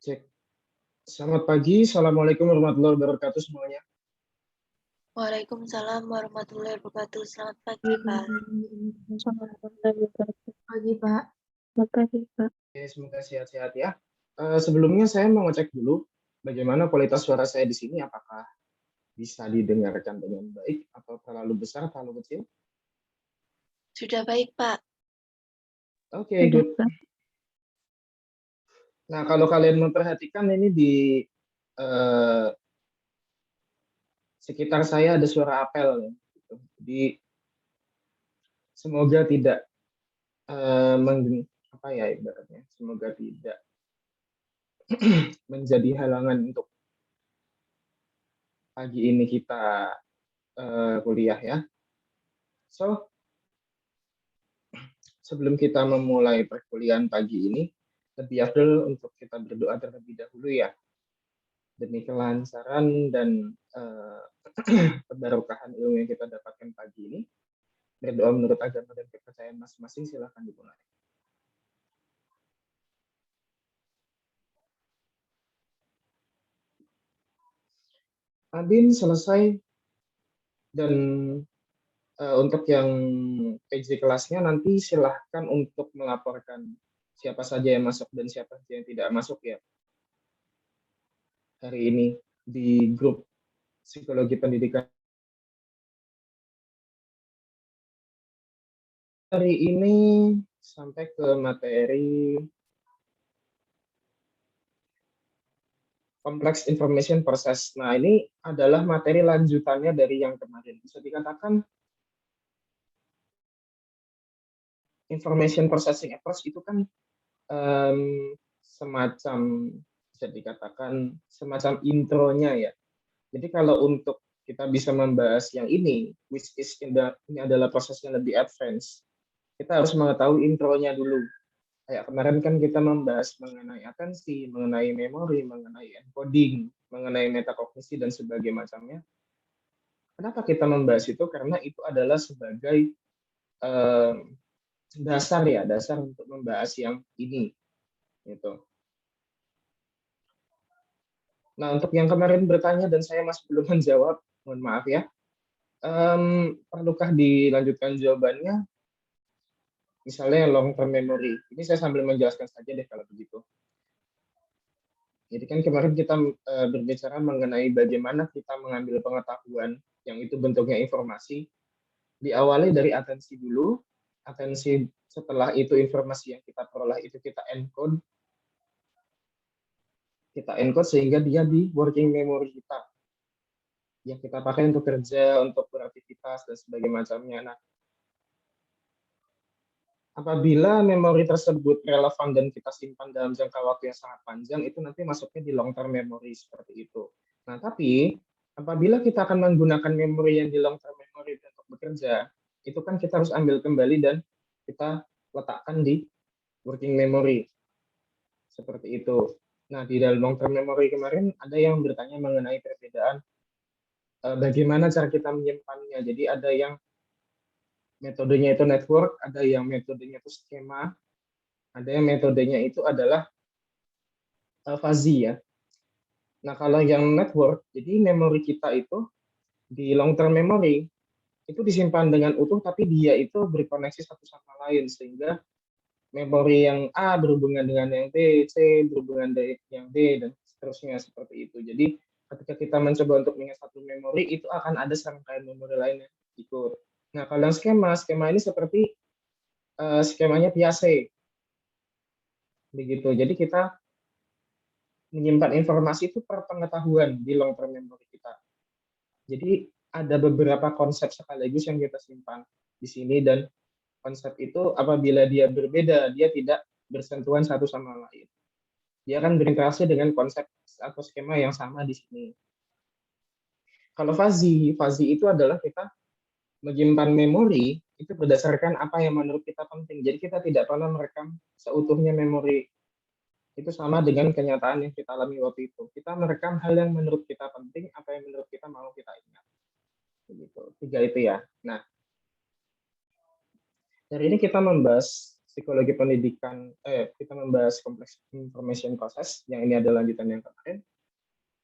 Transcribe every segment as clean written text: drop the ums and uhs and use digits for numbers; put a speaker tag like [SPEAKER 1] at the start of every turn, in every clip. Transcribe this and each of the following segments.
[SPEAKER 1] Cek. Selamat pagi, Assalamualaikum warahmatullahi wabarakatuh semuanya.
[SPEAKER 2] Waalaikumsalam warahmatullahi wabarakatuh. Selamat pagi, Pak.
[SPEAKER 3] Pagi, Pak.
[SPEAKER 4] Selamat pagi, Pak.
[SPEAKER 1] Oke, semoga sehat-sehat ya. Sebelumnya saya mau ngecek dulu bagaimana kualitas suara saya di sini, apakah bisa didengarkan dengan baik atau terlalu besar, terlalu kecil?
[SPEAKER 2] Sudah baik, Pak.
[SPEAKER 1] Oke,
[SPEAKER 4] Sudah,
[SPEAKER 1] good.
[SPEAKER 4] Pak.
[SPEAKER 1] Nah, kalau kalian memperhatikan ini di eh, sekitar saya ada suara apel, ya, gitu. Jadi semoga tidak apa ya ibaratnya, semoga tidak menjadi halangan untuk pagi ini kita kuliah ya. So, sebelum kita memulai perkuliahan pagi ini, lebih afdal untuk kita berdoa terlebih dahulu ya, demi kelancaran dan keberkahan ilmu yang kita dapatkan pagi ini. Berdoa menurut agama dan kepercayaan masing-masing, silahkan dimulai. Adin selesai, dan untuk yang PJ kelasnya nanti silahkan untuk melaporkan siapa saja yang masuk dan siapa saja yang tidak masuk ya hari ini di grup psikologi pendidikan. Hari ini sampai ke materi Complex Information Process. Nah, ini adalah materi lanjutannya dari yang kemarin. Bisa dikatakan Information Processing Approach itu kan semacam, bisa dikatakan semacam intronya ya. Jadi kalau untuk kita bisa membahas yang ini, which is ini adalah proses yang lebih advance, kita harus mengetahui intronya dulu. Kayak kemarin kan kita membahas mengenai atensi, mengenai memori, mengenai encoding, mengenai metakognisi dan sebagainya macamnya. Kenapa kita membahas itu? Karena itu adalah sebagai dasar ya, dasar untuk membahas yang ini. Gitu. Nah, untuk yang kemarin bertanya dan saya masih belum menjawab, mohon maaf ya. Perlukah dilanjutkan jawabannya? Misalnya long term memory. Ini saya sambil menjelaskan saja deh kalau begitu. Jadi kan kemarin kita berbicara mengenai bagaimana kita mengambil pengetahuan yang itu bentuknya informasi. Diawali dari atensi dulu. Atensi, setelah itu informasi yang kita peroleh itu kita encode. Kita encode sehingga dia di working memory kita. Yang kita pakai untuk kerja, untuk beraktivitas dan sebagainya macamnya. Nah, apabila memori tersebut relevan dan kita simpan dalam jangka waktu yang sangat panjang, itu nanti masuknya di long term memory seperti itu. Nah, tapi apabila kita akan menggunakan memori yang di long term memory untuk bekerja, itu kan kita harus ambil kembali dan kita letakkan di working memory. Seperti itu. Nah, di dalam long term memory kemarin ada yang bertanya mengenai perbedaan bagaimana cara kita menyimpannya. Jadi ada yang metodenya itu network, ada yang metodenya itu skema, ada yang metodenya itu adalah fuzzy ya. Nah, kalau yang network, jadi memori kita itu di long term memory itu disimpan dengan utuh, tapi dia itu berkoneksi satu sama lain, sehingga memori yang A berhubungan dengan yang B, C berhubungan dengan yang D, dan seterusnya seperti itu. Jadi ketika kita mencoba untuk mengingat satu memori, itu akan ada serangkaian memori lain yang ikut. Nah, kalau yang skema ini seperti skemanya Piaget. Begitu. Jadi kita menyimpan informasi itu per pengetahuan di long term memory kita. Jadi ada beberapa konsep sekaligus yang kita simpan di sini, dan konsep itu apabila dia berbeda, dia tidak bersentuhan satu sama lain. Dia akan berinteraksi dengan konsep atau skema yang sama di sini. Kalau fuzzy itu adalah kita menyimpan memori itu berdasarkan apa yang menurut kita penting. Jadi kita tidak pernah merekam seutuhnya memori. Itu sama dengan kenyataan yang kita alami waktu itu. Kita merekam hal yang menurut kita penting, apa yang menurut kita mau kita ingat. Begitu. 3 itu ya. Nah, hari ini kita membahas psikologi pendidikan, kita membahas kompleks information process, yang ini adalah lanjutan yang kemarin.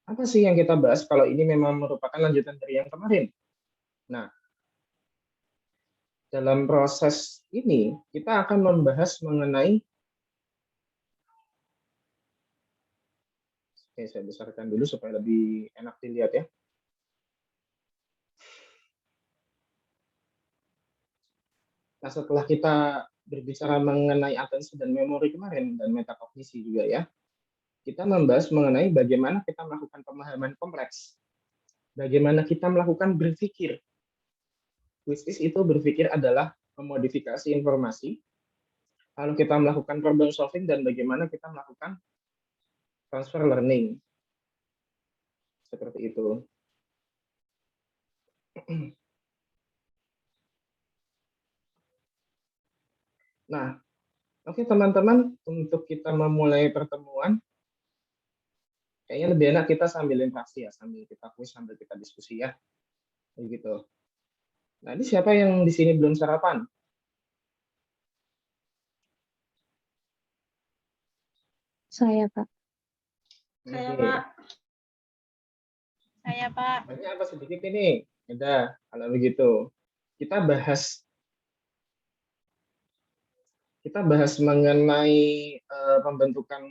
[SPEAKER 1] Apa sih yang kita bahas kalau ini memang merupakan lanjutan dari yang kemarin? Nah, dalam proses ini, kita akan membahas mengenai, oke, saya besarkan dulu supaya lebih enak dilihat ya. Nah, setelah kita berbicara mengenai atensi dan memori kemarin, dan metakognisi juga ya, kita membahas mengenai bagaimana kita melakukan pemahaman kompleks, bagaimana kita melakukan berpikir, which is itu berpikir adalah memodifikasi informasi, lalu kita melakukan problem solving, dan bagaimana kita melakukan transfer learning. Seperti itu. Nah, oke teman-teman, untuk kita memulai pertemuan, kayaknya lebih enak kita sambil interaksi ya, sambil kita kuis, sambil kita diskusi ya. Begitu. Nah, ini siapa yang di sini belum sarapan?
[SPEAKER 3] Saya, Pak.
[SPEAKER 2] Saya,
[SPEAKER 1] Oke.
[SPEAKER 2] Pak. Saya, Pak.
[SPEAKER 1] Banyak apa sedikit ini? Udah, kalau begitu. Kita bahas mengenai pembentukan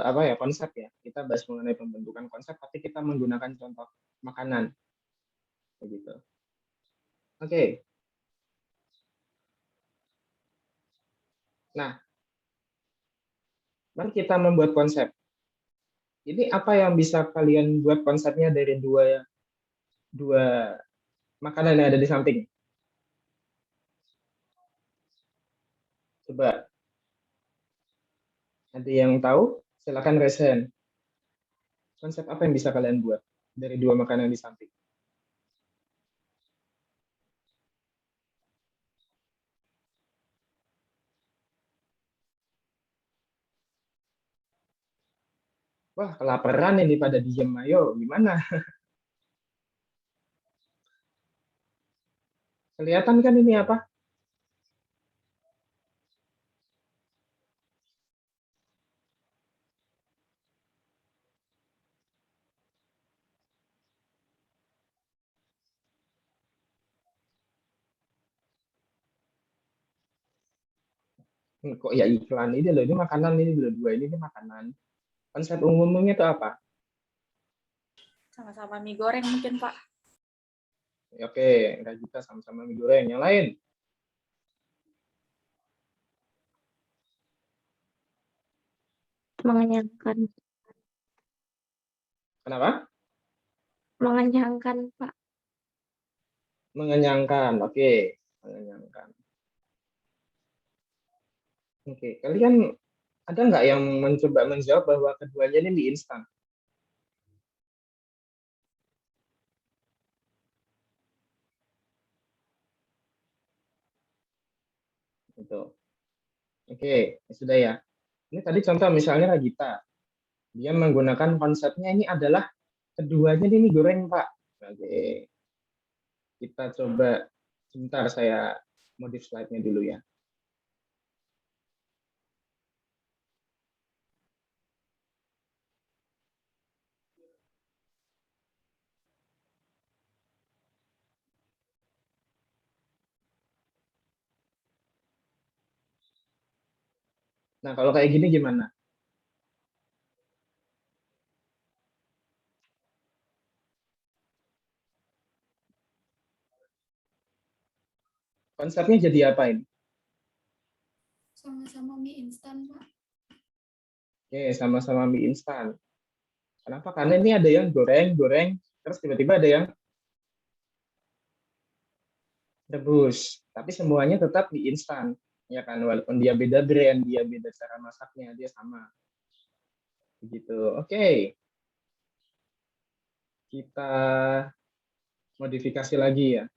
[SPEAKER 1] apa ya, konsep ya. Kita bahas mengenai pembentukan konsep, tapi kita menggunakan contoh makanan. Begitu. Oke. Nah, mari kita membuat konsep. Ini apa yang bisa kalian buat konsepnya dari dua makanan yang ada di samping? Coba, ada yang tahu? Silakan raise hand. Konsep apa yang bisa kalian buat dari dua makanan di samping? Wah, kelaparan ini pada diem, ayo gimana? Kelihatan kan ini apa? Kok ya iklan ini loh, ini makanan, ini loh dua, ini makanan. Konsep umumnya itu apa?
[SPEAKER 2] Sama-sama mie goreng mungkin, Pak.
[SPEAKER 1] Oke, kita sama-sama mie goreng. Yang lain?
[SPEAKER 3] Mengenyangkan.
[SPEAKER 1] Kenapa?
[SPEAKER 3] Mengenyangkan, Pak.
[SPEAKER 1] Mengenyangkan. Oke, mengenyangkan. Oke, kalian ada nggak yang mencoba menjawab bahwa keduanya ini mie instan? Gitu. Oke, ya sudah ya. Ini tadi contoh misalnya Ragita. Dia menggunakan konsepnya ini adalah keduanya ini mie goreng, Pak. Oke, kita coba sebentar saya modif slide-nya dulu ya. Nah, kalau kayak gini gimana? Konsepnya jadi apa ini?
[SPEAKER 4] Sama-sama mie instan, Pak.
[SPEAKER 1] Oke, sama-sama mie instan. Kenapa? Karena ini ada yang goreng, terus tiba-tiba ada yang rebus. Tapi semuanya tetap mie instan. Ya kan, walaupun dia beda brand, dia beda cara masaknya, dia sama. Begitu. Oke. Kita modifikasi lagi ya.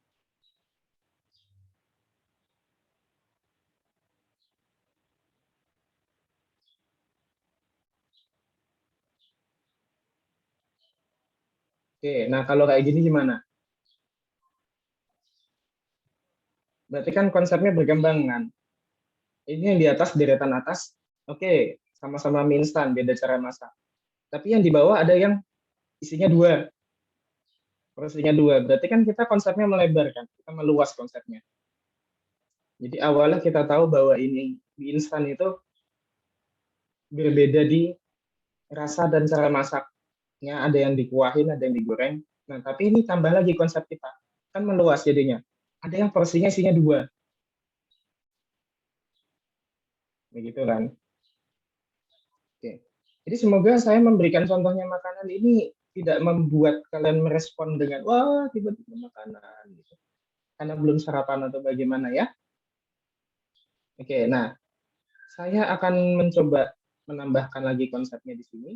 [SPEAKER 1] Oke, nah kalau kayak gini gimana? Berarti kan konsepnya berkembang kan. Ini yang di atas, deretan atas, oke, sama-sama mie instan, beda cara masak. Tapi yang di bawah ada yang isinya dua, porsinya dua. Berarti kan kita konsepnya melebar kan, kita meluas konsepnya. Jadi awalnya kita tahu bahwa ini mie instan itu berbeda di rasa dan cara masaknya. Ada yang dikuahin, ada yang digoreng. Nah, tapi ini tambah lagi konsep kita, kan meluas jadinya. Ada yang porsinya isinya dua, begitu kan? Oke. Jadi semoga saya memberikan contohnya makanan ini tidak membuat kalian merespon dengan wah tiba-tiba makanan gitu. Karena belum sarapan atau bagaimana ya. Oke, nah saya akan mencoba menambahkan lagi konsepnya di sini.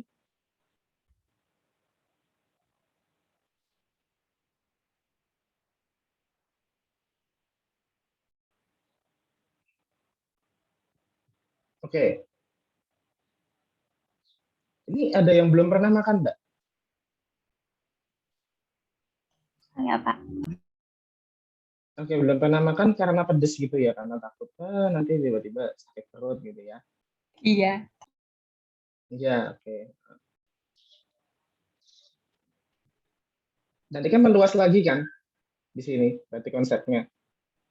[SPEAKER 1] Oke. Ini ada yang belum pernah makan, Mbak?
[SPEAKER 2] Ya, Pak.
[SPEAKER 1] Oke, belum pernah makan karena pedes gitu ya, karena takut nanti tiba-tiba sakit perut gitu ya.
[SPEAKER 2] Iya.
[SPEAKER 1] Iya, oke. Nanti kan meluas lagi kan di sini, berarti konsepnya.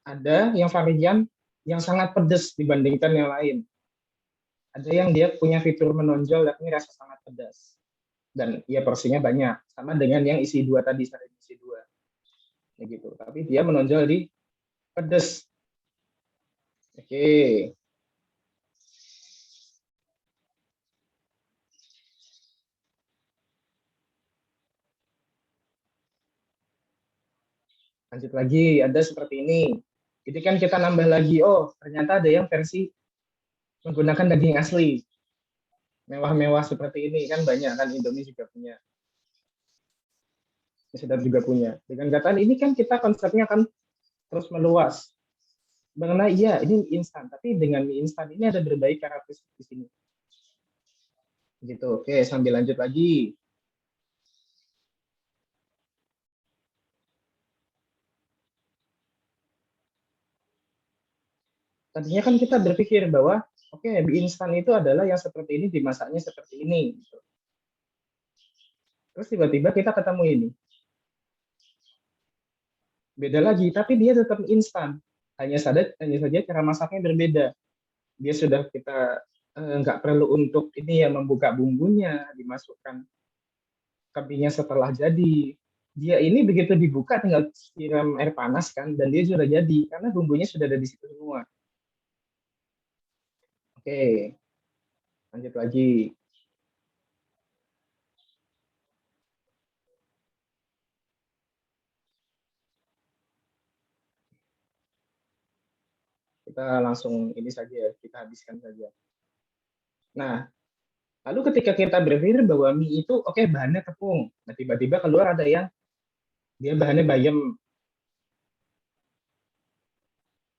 [SPEAKER 1] Ada yang varian yang sangat pedas dibandingkan yang lain. Ada yang dia punya fitur menonjol yakni rasa sangat pedas. Dan ya porsinya banyak, sama dengan yang isi dua tadi, sering isi dua. Ya gitu. Tapi dia menonjol di pedas. Oke. Lanjut lagi, ada seperti ini. Jadi kan kita nambah lagi, oh ternyata ada yang versi menggunakan daging asli. Mewah-mewah seperti ini kan banyak kan, Indomie juga punya. Sedap juga punya. Dengan kata ini kan kita konsepnya kan terus meluas. Mengenai iya ini instan, tapi dengan mie instan ini ada berbagai karakteristik di sini. Gitu. Oke, sambil lanjut lagi. Tadinya kan kita berpikir bahwa oke, mie instan itu adalah yang seperti ini dimasaknya seperti ini. Gitu. Terus tiba-tiba kita ketemu ini. Beda lagi, tapi dia tetap instan. Hanya saja cara masaknya berbeda. Dia sudah kita nggak perlu untuk ini ya membuka bumbunya, dimasukkan ke mie setelah jadi. Dia ini begitu dibuka tinggal siram air panas kan, dan dia sudah jadi karena bumbunya sudah ada di situ semua. Oke, lanjut lagi. Kita langsung ini saja, kita habiskan saja. Nah, lalu ketika kita berpikir bahwa mie itu oke bahannya tepung, nah tiba-tiba keluar ada yang dia bahannya bayam.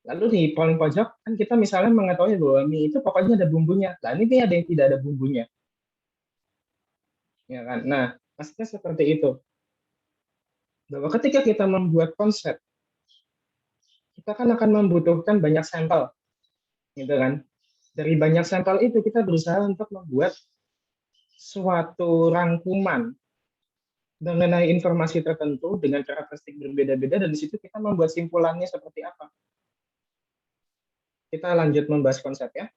[SPEAKER 1] Lalu di paling pojok kan kita misalnya mengetahui bahwa mie itu pokoknya ada bumbunya. Nah ini ada yang tidak ada bumbunya, ya kan? Nah, maksudnya seperti itu. Bahwa ketika kita membuat konsep, kita kan akan membutuhkan banyak sampel, gitu kan? Dari banyak sampel itu kita berusaha untuk membuat suatu rangkuman mengenai informasi tertentu dengan karakteristik berbeda-beda, dan di situ kita membuat simpulannya seperti apa. Kita lanjut membahas konsep ya.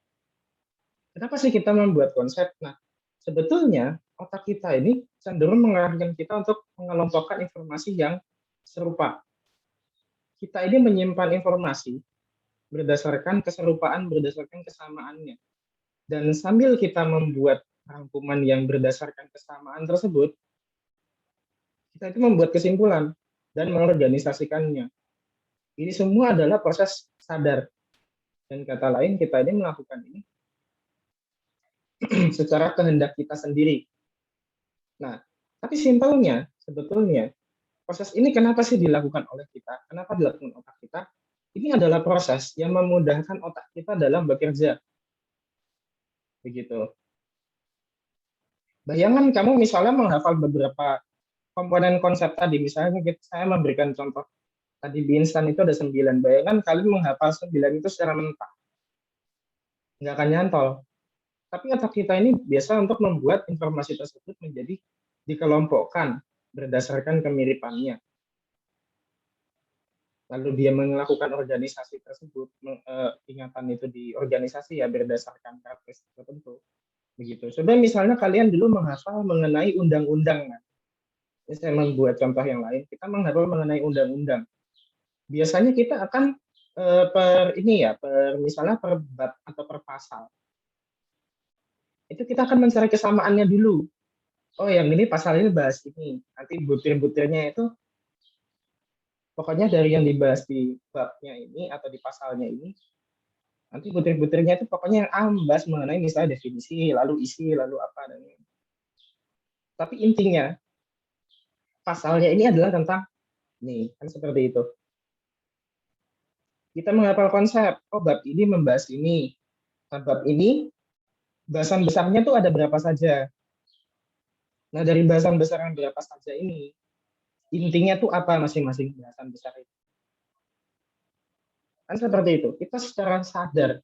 [SPEAKER 1] Kenapa sih kita membuat konsep? Nah, sebetulnya otak kita ini cenderung mengarahkan kita untuk mengelompokkan informasi yang serupa. Kita ini menyimpan informasi berdasarkan keserupaan, berdasarkan kesamaannya. Dan sambil kita membuat rangkuman yang berdasarkan kesamaan tersebut, kita itu membuat kesimpulan dan mengorganisasikannya. Ini semua adalah proses sadar. Dan kata lain, kita ini melakukan ini secara kehendak kita sendiri. Nah, tapi simpelnya, sebetulnya, proses ini kenapa sih dilakukan oleh kita? Kenapa dilakukan otak kita? Ini adalah proses yang memudahkan otak kita dalam bekerja. Begitu. Bayangkan kamu misalnya menghafal beberapa komponen konsep tadi, misalnya saya memberikan contoh Tadi di instan itu ada 9. Bayangkan kalian menghafal 9 itu secara mentah. Nggak akan nyantol. Tapi otak kita ini biasa untuk membuat informasi tersebut menjadi dikelompokkan berdasarkan kemiripannya. Lalu dia melakukan organisasi tersebut, ingatan itu di organisasi ya berdasarkan karakteristik tertentu. Begitu. Coba misalnya kalian dulu menghafal mengenai undang-undang. Ini saya membuat contoh yang lain. Kita menghafal mengenai undang-undang. Biasanya kita akan misalnya per bab atau per pasal. Itu kita akan mencari kesamaannya dulu. Oh, yang ini pasal ini bahas ini. Nanti butir-butirnya itu pokoknya dari yang dibahas di babnya ini atau di pasalnya ini, nanti butir-butirnya itu pokoknya yang A membahas mengenai misalnya definisi, lalu isi, lalu apa dan ini. Tapi intinya pasalnya ini adalah tentang nih, kan seperti itu. Kita menghafal konsep, oh bab ini membahas ini. Nah, bab ini bahasan besarnya tuh ada berapa saja. Nah, dari bahasan besar yang berapa saja ini, intinya tuh apa masing-masing bahasan besar itu. Kan seperti itu. Kita secara sadar,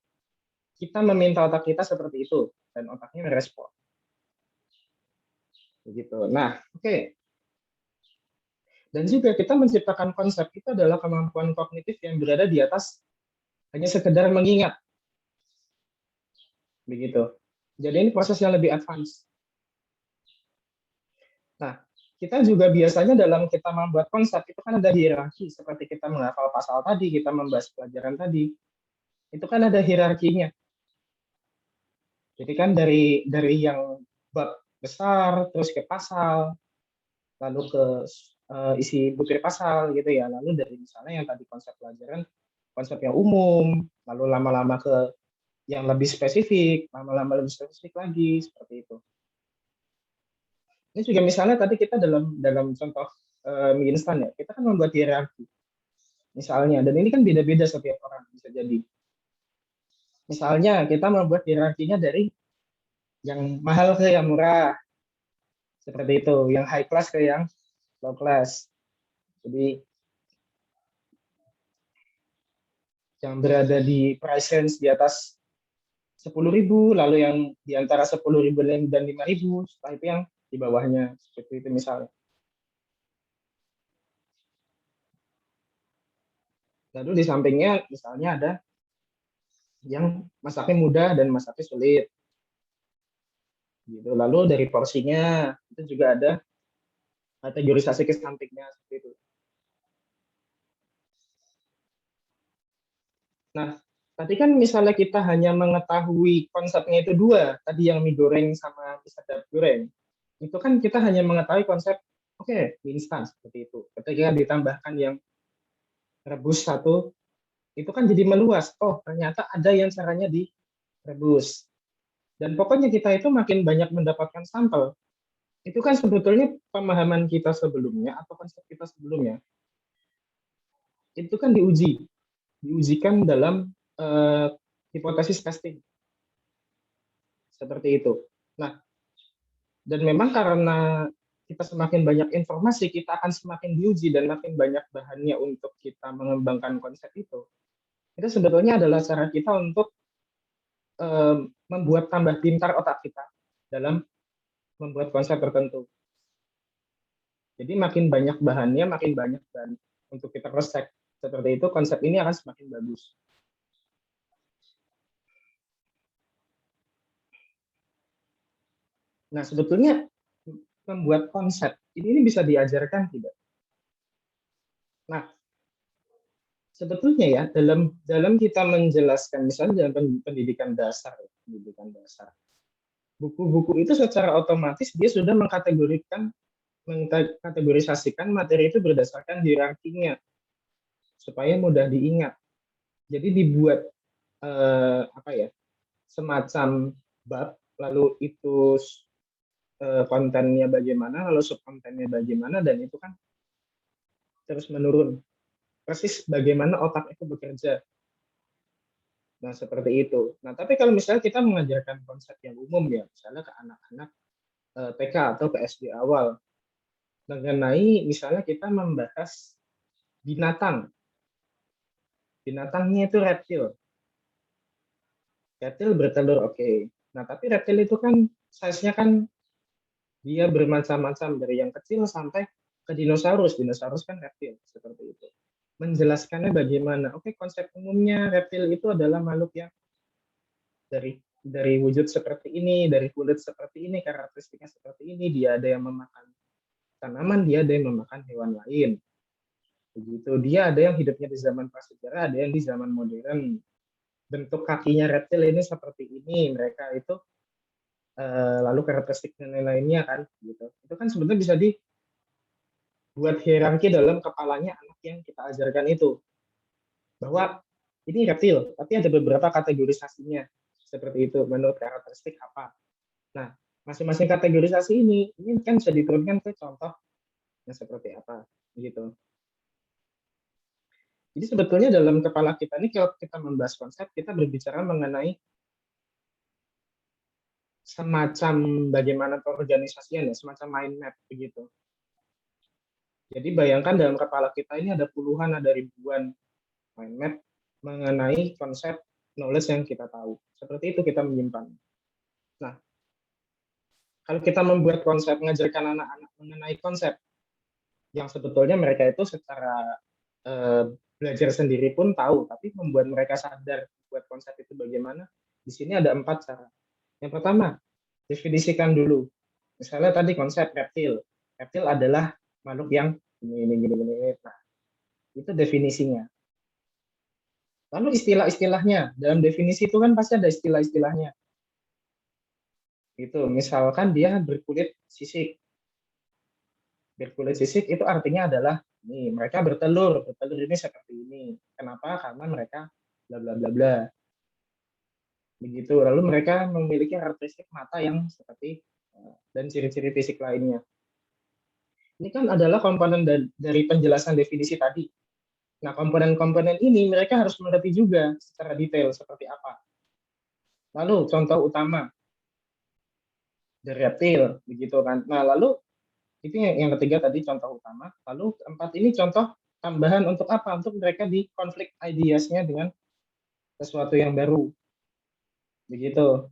[SPEAKER 1] kita meminta otak kita seperti itu, dan otaknya merespon. Begitu. Nah, oke. Dan juga kita menciptakan konsep itu adalah kemampuan kognitif yang berada di atas hanya sekedar mengingat. Begitu. Jadi ini proses yang lebih advance. Nah, kita juga biasanya dalam kita membuat konsep itu kan ada hierarki, seperti kita menghafal pasal tadi, kita membahas pelajaran tadi. Itu kan ada hierarkinya. Jadi kan dari yang bab besar terus ke pasal, lalu ke isi butir pasal gitu ya. Lalu dari misalnya yang tadi konsep pelajaran, konsep yang umum, lalu lama-lama ke yang lebih spesifik, lama-lama lebih spesifik lagi seperti itu. Ini juga misalnya tadi kita dalam contoh mie instan ya, kita kan membuat hierarki. Misalnya, dan ini kan beda-beda setiap orang bisa jadi. Misalnya kita membuat hierarkinya dari yang mahal ke yang murah. Seperti itu, yang high class ke yang low class. Jadi yang berada di price range di atas 10.000, lalu yang di antara 10.000 dan 5.000, setelah itu yang di bawahnya, seperti itu misalnya. Lalu di sampingnya misalnya ada yang masaknya mudah dan masaknya sulit. Gitu. Lalu dari porsinya itu juga ada kategorisasi ke sampingnya seperti itu. Nah, tadi kan misalnya kita hanya mengetahui konsepnya itu dua, tadi yang mie goreng sama mie sedap goreng. Itu kan kita hanya mengetahui konsep, oke, mie instan seperti itu. Ketika ditambahkan yang rebus satu, itu kan jadi meluas. Oh, ternyata ada yang caranya direbus. Dan pokoknya kita itu makin banyak mendapatkan sampel. Itu kan sebetulnya pemahaman kita sebelumnya atau konsep kita sebelumnya. Itu kan diujikan dalam hipotesis testing. Seperti itu. Nah, dan memang karena kita semakin banyak informasi, kita akan semakin diuji dan makin banyak bahannya untuk kita mengembangkan konsep itu. Itu sebetulnya adalah cara kita untuk membuat tambah pintar otak kita dalam membuat konsep tertentu. Jadi makin banyak bahannya, makin banyak dan untuk kita cross-check. Seperti itu, konsep ini akan semakin bagus. Nah, sebetulnya membuat konsep ini bisa diajarkan tidak? Nah, sebetulnya ya dalam kita menjelaskan misalnya dalam pendidikan dasar, buku-buku itu secara otomatis dia sudah mengkategorisasikan materi itu berdasarkan hierarkinya supaya mudah diingat. Jadi dibuat semacam bab, lalu itu kontennya bagaimana, lalu subkontennya bagaimana, dan itu kan terus menurun. Persis bagaimana otak itu bekerja. Nah, seperti itu. Nah, tapi kalau misalnya kita mengajarkan konsep yang umum ya, misalnya ke anak-anak TK atau ke SD awal, mengenai misalnya kita membahas Binatang. Binatangnya itu reptil. Reptil bertelur, oke. Nah, tapi reptil itu kan size-nya kan dia bermacam-macam dari yang kecil sampai ke dinosaurus. Dinosaurus kan reptil, seperti itu. Menjelaskannya bagaimana? Oke, konsep umumnya reptil itu adalah makhluk yang dari wujud seperti ini, dari kulit seperti ini, karakteristiknya seperti ini. Dia ada yang memakan tanaman, dia ada yang memakan hewan lain. Begitu. Dia ada yang hidupnya di zaman prasejarah, ada yang di zaman modern. Bentuk kakinya reptil ini seperti ini, mereka itu lalu karakteristik lainnya kan, gitu. Itu kan sebenarnya bisa dibuat hierarki dalam kepalanya anak yang kita ajarkan itu, bahwa ini reptil, tapi ada beberapa kategorisasinya seperti itu menurut karakteristik apa. Nah, masing-masing kategorisasi ini kan bisa diturunkan ke contoh yang seperti apa, gitu. Jadi sebetulnya dalam kepala kita ini kalau kita membahas konsep, kita berbicara mengenai semacam bagaimana keorganisasian ya, semacam mind map begitu. Jadi bayangkan dalam kepala kita ini ada puluhan, ada ribuan mind map mengenai konsep knowledge yang kita tahu. Seperti itu kita menyimpan. Nah, kalau kita membuat konsep, mengajarkan anak-anak mengenai konsep yang sebetulnya mereka itu secara belajar sendiri pun tahu, tapi membuat mereka sadar buat konsep itu bagaimana, di sini ada 4 cara. Yang pertama, definisikan dulu. Misalnya tadi konsep reptil. Reptil adalah makhluk yang ini. Nah, itu definisinya. Lalu istilah-istilahnya. Dalam definisi itu kan pasti ada istilah-istilahnya. Itu misalkan dia berkulit sisik. Berkulit sisik itu artinya adalah nih, mereka bertelur. Bertelur ini seperti ini. Kenapa? Karena mereka bla bla bla bla. Begitu. Lalu mereka memiliki karakteristik mata yang seperti dan ciri-ciri fisik lainnya. Ini kan adalah komponen dari penjelasan definisi tadi. Nah, komponen-komponen ini mereka harus mengerti juga secara detail seperti apa. Lalu contoh utama dari reptil, begitu kan. Nah, lalu itu yang ketiga tadi contoh utama. Lalu keempat ini contoh tambahan untuk apa? Untuk mereka di konflik ideasnya dengan sesuatu yang baru. Begitu.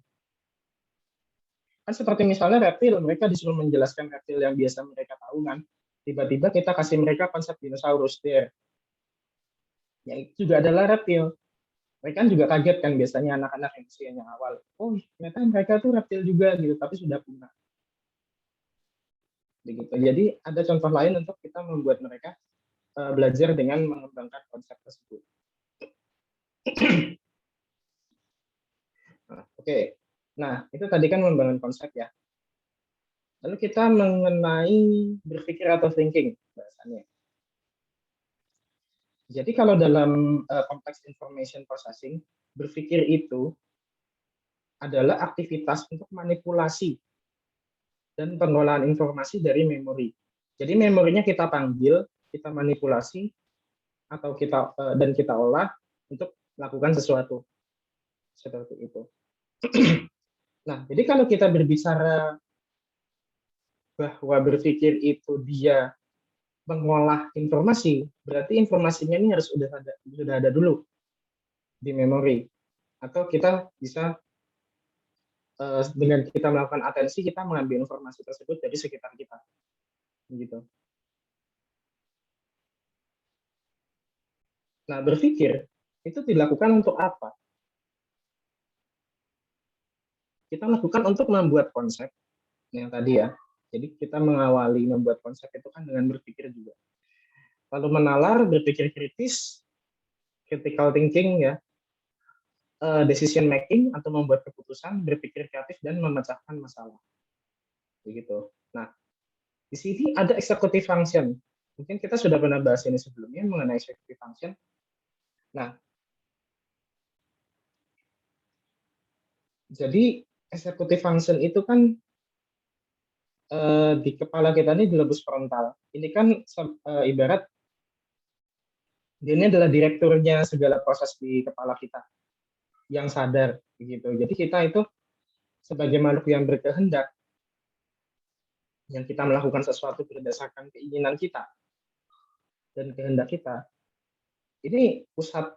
[SPEAKER 1] Kan seperti misalnya reptil, mereka disuruh menjelaskan reptil yang biasa mereka tahu kan. Tiba-tiba kita kasih mereka konsep dinosaurus there. Yang itu juga adalah reptil. Mereka kan juga kaget kan biasanya anak-anak yang usianya awal. Oh, ternyata mereka tuh reptil juga gitu, tapi sudah punah. Begitu. Jadi ada contoh lain untuk kita membuat mereka belajar dengan mengembangkan konsep tersebut. Oke. Nah, itu tadi kan membangun konsep ya. Lalu kita mengenai berpikir atau thinking bahasanya. Jadi kalau dalam konteks information processing, berpikir itu adalah aktivitas untuk manipulasi dan pengolahan informasi dari memori. Jadi memorinya kita panggil, kita manipulasi, atau dan kita olah untuk melakukan sesuatu. Seperti itu. Nah, jadi kalau kita berbicara bahwa berpikir itu dia mengolah informasi, berarti informasinya ini harus sudah ada dulu di memori. Atau kita bisa dengan kita melakukan atensi, kita mengambil informasi tersebut dari sekitar kita. Begitu. Nah, berpikir itu dilakukan untuk apa? Kita lakukan untuk membuat konsep yang tadi ya. Jadi kita mengawali membuat konsep itu kan dengan berpikir juga. Lalu menalar, berpikir kritis, critical thinking ya, decision making atau membuat keputusan, berpikir kreatif dan memecahkan masalah. Begitu. Nah, di sini ada executive function. Mungkin kita sudah pernah bahas ini sebelumnya mengenai executive function. Nah, jadi executive function itu kan di kepala kita ini di lobus frontal. Ini kan ibarat dia ini adalah direkturnya segala proses di kepala kita yang sadar begitu. Jadi kita itu sebagai makhluk yang berkehendak, yang kita melakukan sesuatu berdasarkan keinginan kita. dan kehendak kita. Ini pusat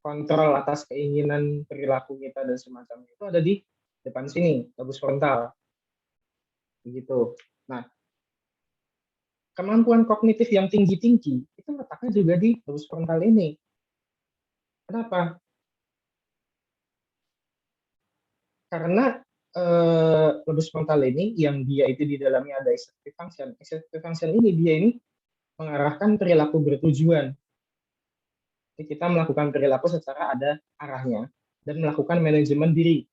[SPEAKER 1] kontrol atas keinginan perilaku kita dan semacamnya itu ada di depan sini, lobus frontal. Begitu. Nah, kemampuan kognitif yang tinggi-tinggi itu letaknya juga di lobus frontal ini. Kenapa? Karena lobus frontal ini yang dia itu di dalamnya ada executive function. Executive function ini dia ini mengarahkan perilaku bertujuan. Jadi kita melakukan perilaku secara ada arahnya dan melakukan manajemen diri.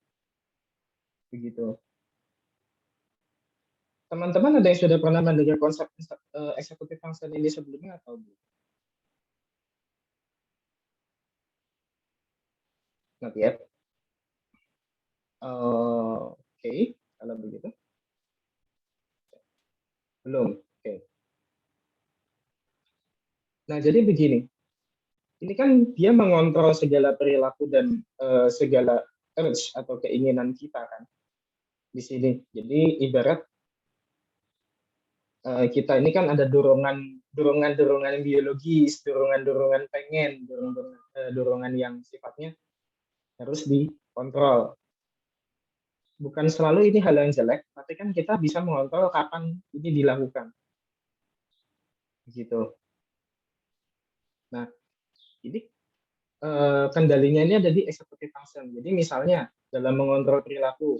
[SPEAKER 1] Begitu. Teman-teman ada yang sudah pernah mendengar konsep executive function ini sebelumnya atau belum? Not yet. Oke, kalau begitu. Belum. Oke. Nah, jadi begini. Ini kan dia mengontrol segala perilaku dan segala urge atau keinginan kita kan di sini. Jadi ibarat kita ini kan ada dorongan biologis, dorongan pengen, dorongan yang sifatnya harus dikontrol. Bukan selalu ini hal yang jelek, tapi kan kita bisa mengontrol kapan ini dilakukan. Begitu. Nah, ini kendalinya ini ada di executive function. Jadi misalnya dalam mengontrol perilaku,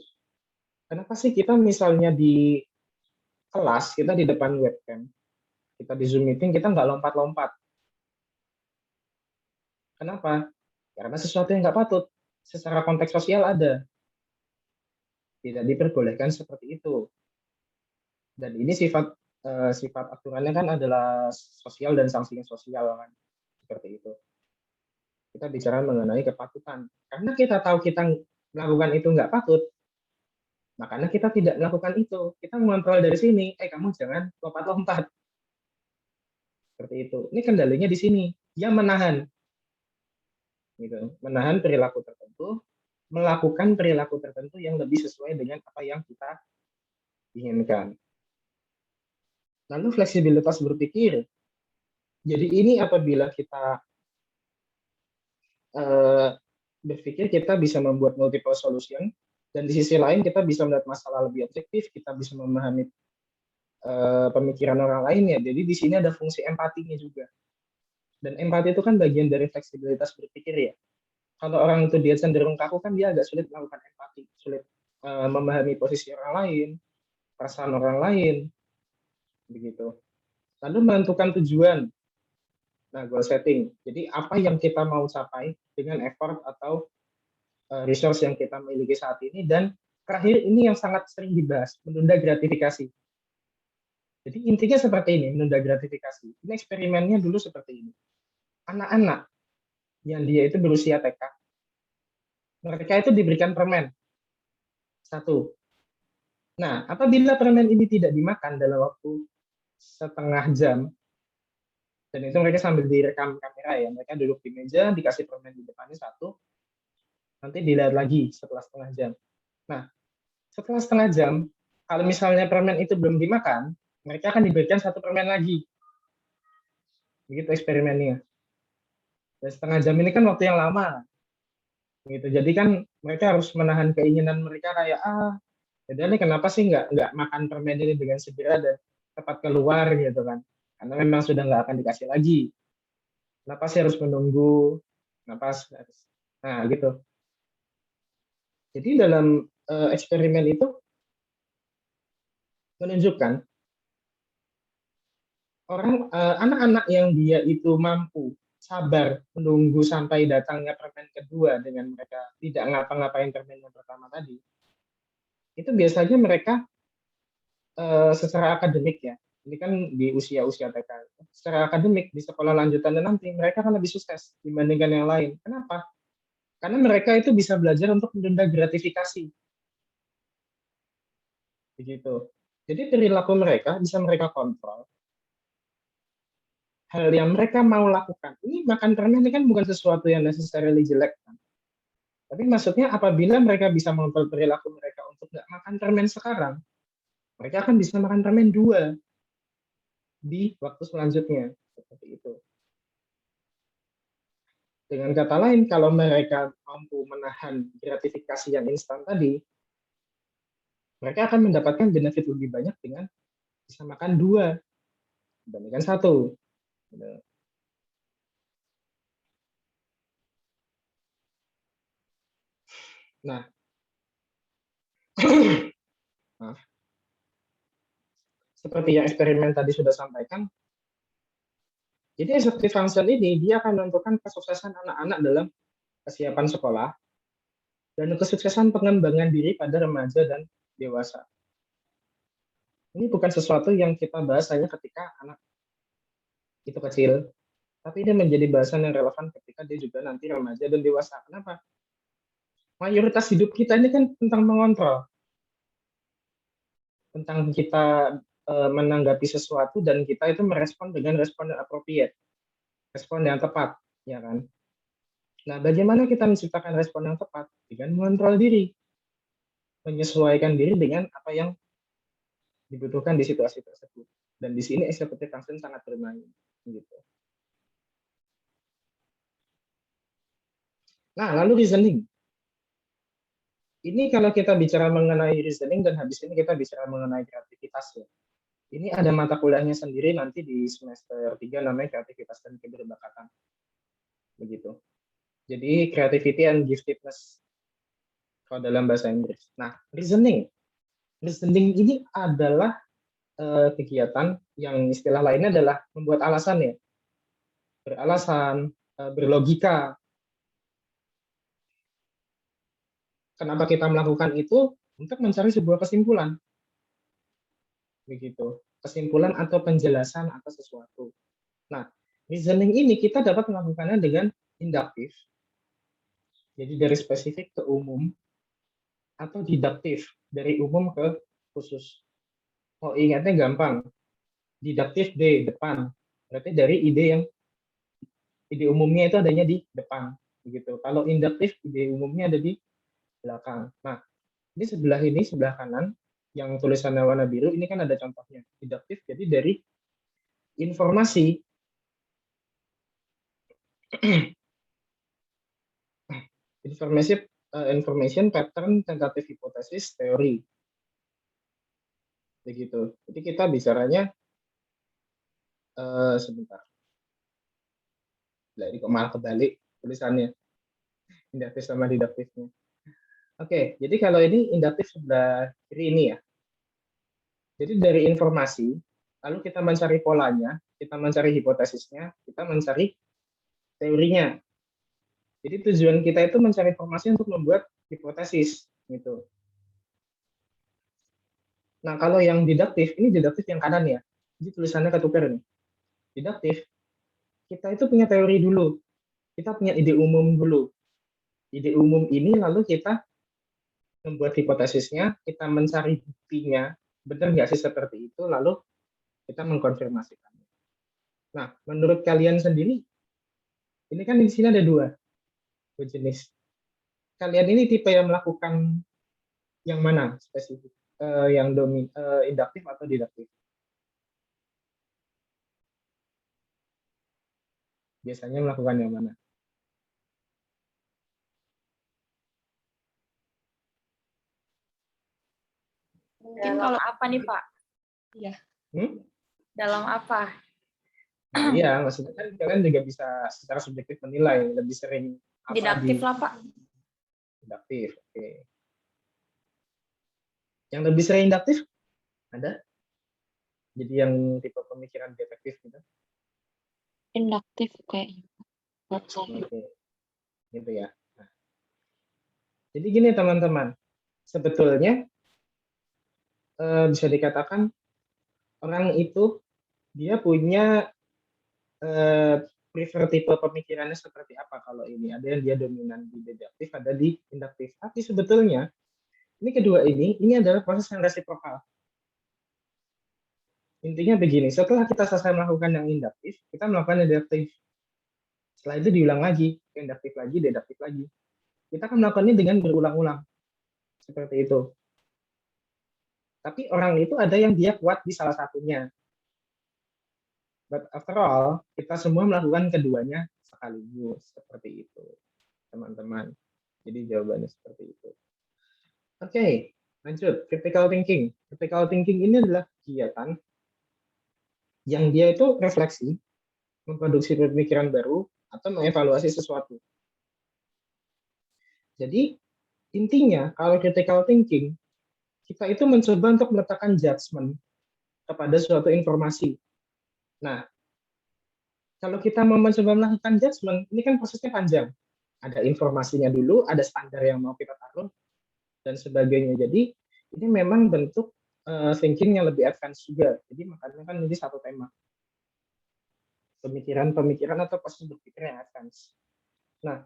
[SPEAKER 1] kenapa sih kita misalnya di kelas, kita di depan webcam, kita di Zoom meeting, kita nggak lompat-lompat. Kenapa? Karena sesuatu yang nggak patut. Secara konteks sosial ada. Tidak diperbolehkan seperti itu. Dan ini sifat aturannya kan adalah sosial dan sanksi sosial kan. Seperti itu. Kita bicara mengenai kepatutan. Karena kita tahu kita melakukan itu nggak patut, makanya kita tidak melakukan itu. Kita mengontrol dari sini, kamu jangan lompat-lompat. Seperti itu. Ini kendalinya di sini. Dia menahan. Gitu. Menahan perilaku tertentu, melakukan perilaku tertentu yang lebih sesuai dengan apa yang kita inginkan. Lalu fleksibilitas berpikir. Jadi ini apabila kita berpikir kita bisa membuat multiple solution, dan di sisi lain kita bisa melihat masalah lebih objektif, kita bisa memahami pemikiran orang lain ya. Jadi di sini ada fungsi empatinya juga. Dan empati itu kan bagian dari fleksibilitas berpikir ya. Kalau orang itu dia cenderung kaku kan dia agak sulit melakukan empati, sulit memahami posisi orang lain, perasaan orang lain, begitu. Lalu menentukan tujuan. Nah, goal setting. Jadi apa yang kita mau capai dengan effort atau resource yang kita miliki saat ini, dan terakhir ini yang sangat sering dibahas, menunda gratifikasi. Jadi intinya seperti ini, menunda gratifikasi. Ini eksperimennya dulu seperti ini. Anak-anak yang dia itu berusia TK, mereka itu diberikan permen. Satu. Nah, apabila permen ini tidak dimakan dalam waktu setengah jam, dan itu mereka sambil direkam kamera ya, mereka duduk di meja, dikasih permen di depannya satu, nanti dilihat lagi setelah setengah jam. Nah, setelah setengah jam, kalau misalnya permen itu belum dimakan, mereka akan diberikan satu permen lagi. Begitu eksperimennya. Dan setengah jam ini kan waktu yang lama. Gitu. Jadi kan mereka harus menahan keinginan mereka kayak, jadi kenapa sih nggak makan permen ini dengan segera dan tepat keluar gitu kan. Karena memang sudah nggak akan dikasih lagi. Kenapa sih harus menunggu? Kenapa harus... Nah, gitu. Jadi dalam eksperimen itu menunjukkan anak-anak yang dia itu mampu sabar menunggu sampai datangnya permen kedua dengan mereka tidak ngapa-ngapain permen yang pertama tadi, itu biasanya mereka secara akademik ya, ini kan di usia-usia TK, secara akademik di sekolah lanjutannya nanti mereka akan lebih sukses dibandingkan yang lain. Kenapa? Karena mereka itu bisa belajar untuk menunda gratifikasi. Begitu. Jadi perilaku mereka bisa mereka kontrol. Hal yang mereka mau lakukan. Ini makan permen ini kan bukan sesuatu yang necessarily jelek kan. Tapi maksudnya apabila mereka bisa mengontrol perilaku mereka untuk nggak makan permen sekarang, mereka akan bisa makan permen 2 di waktu selanjutnya. seperti itu. Dengan kata lain, kalau mereka mampu menahan gratifikasi yang instan tadi, mereka akan mendapatkan benefit lebih banyak dengan bisa makan 2 dibandingkan 1. Nah, maaf. Seperti yang eksperimen tadi sudah sampaikan, jadi executive function ini dia akan menentukan kesuksesan anak-anak dalam kesiapan sekolah dan kesuksesan pengembangan diri pada remaja dan dewasa. Ini bukan sesuatu yang kita bahas hanya ketika anak itu kecil, tapi ini menjadi bahasan yang relevan ketika dia juga nanti remaja dan dewasa. Kenapa? Mayoritas hidup kita ini kan tentang mengontrol, tentang kita menanggapi sesuatu dan kita itu merespon dengan respon yang appropriate, respon yang tepat, ya kan? Nah, bagaimana kita menciptakan respon yang tepat? Dengan mengontrol diri, menyesuaikan diri dengan apa yang dibutuhkan di situasi tersebut. Dan di sini executive function sangat bermain, gitu. Nah, lalu reasoning. Ini kalau kita bicara mengenai reasoning dan habis ini kita bicara mengenai kreativitas ya. Ini ada mata kuliahnya sendiri nanti di semester 3 namanya kreativitas dan keberbakatan. Begitu. Jadi creativity and giftedness kalau dalam bahasa Inggris. Nah, reasoning. Reasoning ini adalah kegiatan yang istilah lainnya adalah membuat alasan ya. Beralasan, berlogika. Kenapa kita melakukan itu? Untuk mencari sebuah kesimpulan. Begitu. Kesimpulan atau penjelasan atas sesuatu. Nah, reasoning ini kita dapat melakukannya dengan induktif. Jadi dari spesifik ke umum atau diduktif dari umum ke khusus. Oh, ingatnya gampang. Diduktif D depan. Berarti dari ide umumnya itu adanya di depan. Begitu. Kalau induktif ide umumnya ada di belakang. Nah, ini sebelah kanan yang tulisannya warna biru ini kan ada contohnya. Induktif jadi dari informasi information pattern tentative hypothesis teori. Begitu. Jadi kita bicaranya sebentar. Jadi kok malah kebalik tulisannya. Induktif sama diduktifnya. Oke, jadi kalau ini induktif sebelah kiri ini ya. Jadi dari informasi, lalu kita mencari polanya, kita mencari hipotesisnya, kita mencari teorinya. Jadi tujuan kita itu mencari informasi untuk membuat hipotesis, gitu. Nah, kalau yang diduktif, ini diduktif yang kanan ya. Jadi tulisannya ketukar nih. Diduktif, kita itu punya teori dulu. Kita punya ide umum dulu. Ide umum ini lalu kita membuat hipotesisnya, kita mencari buktinya, benar nggak sih seperti itu, lalu kita mengkonfirmasikannya. Nah, menurut kalian sendiri, ini kan di sini ada dua jenis. Kalian ini tipe yang melakukan yang mana spesifik? Yang induktif atau diduktif? Biasanya melakukan yang mana?
[SPEAKER 2] Mungkin kalau apa nih Pak? Iya. Dalam apa?
[SPEAKER 1] Nah, iya, maksudnya kan kalian juga bisa secara subjektif menilai lebih sering apa
[SPEAKER 2] Didaktif lah Pak.
[SPEAKER 1] Induktif, oke. Yang lebih sering induktif ada? Jadi yang tipe pemikiran detektif gitu?
[SPEAKER 3] Induktif kayaknya.
[SPEAKER 1] Oke, gitu ya. Nah, jadi gini teman-teman, sebetulnya bisa dikatakan orang itu dia punya prefer tipe pemikirannya seperti apa kalau ini. Ada yang dia dominan di deduktif, ada di induktif. Tapi sebetulnya ini kedua ini adalah proses yang resiprokal. Intinya begini, setelah kita selesai melakukan yang induktif, kita melakukan yang deduktif. Setelah itu diulang lagi, induktif lagi, deduktif lagi. Kita akan melakukannya dengan berulang-ulang. Seperti itu. Tapi orang itu ada yang dia kuat di salah satunya. But after all, kita semua melakukan keduanya sekaligus, seperti itu, teman-teman. Jadi jawabannya seperti itu. Oke, lanjut. Critical thinking. Critical thinking ini adalah kegiatan yang dia itu refleksi, memproduksi pemikiran baru, atau mengevaluasi sesuatu. Jadi, intinya, kalau critical thinking, kita itu mencoba untuk meletakkan judgment kepada suatu informasi. Nah, kalau kita mau mencoba melakukan judgment, ini kan prosesnya panjang. Ada informasinya dulu, ada standar yang mau kita taruh, dan sebagainya. Jadi, ini memang bentuk thinking yang lebih advance juga. Jadi, makanya kan ini satu tema. Pemikiran-pemikiran atau proses berpikir yang advance. Nah,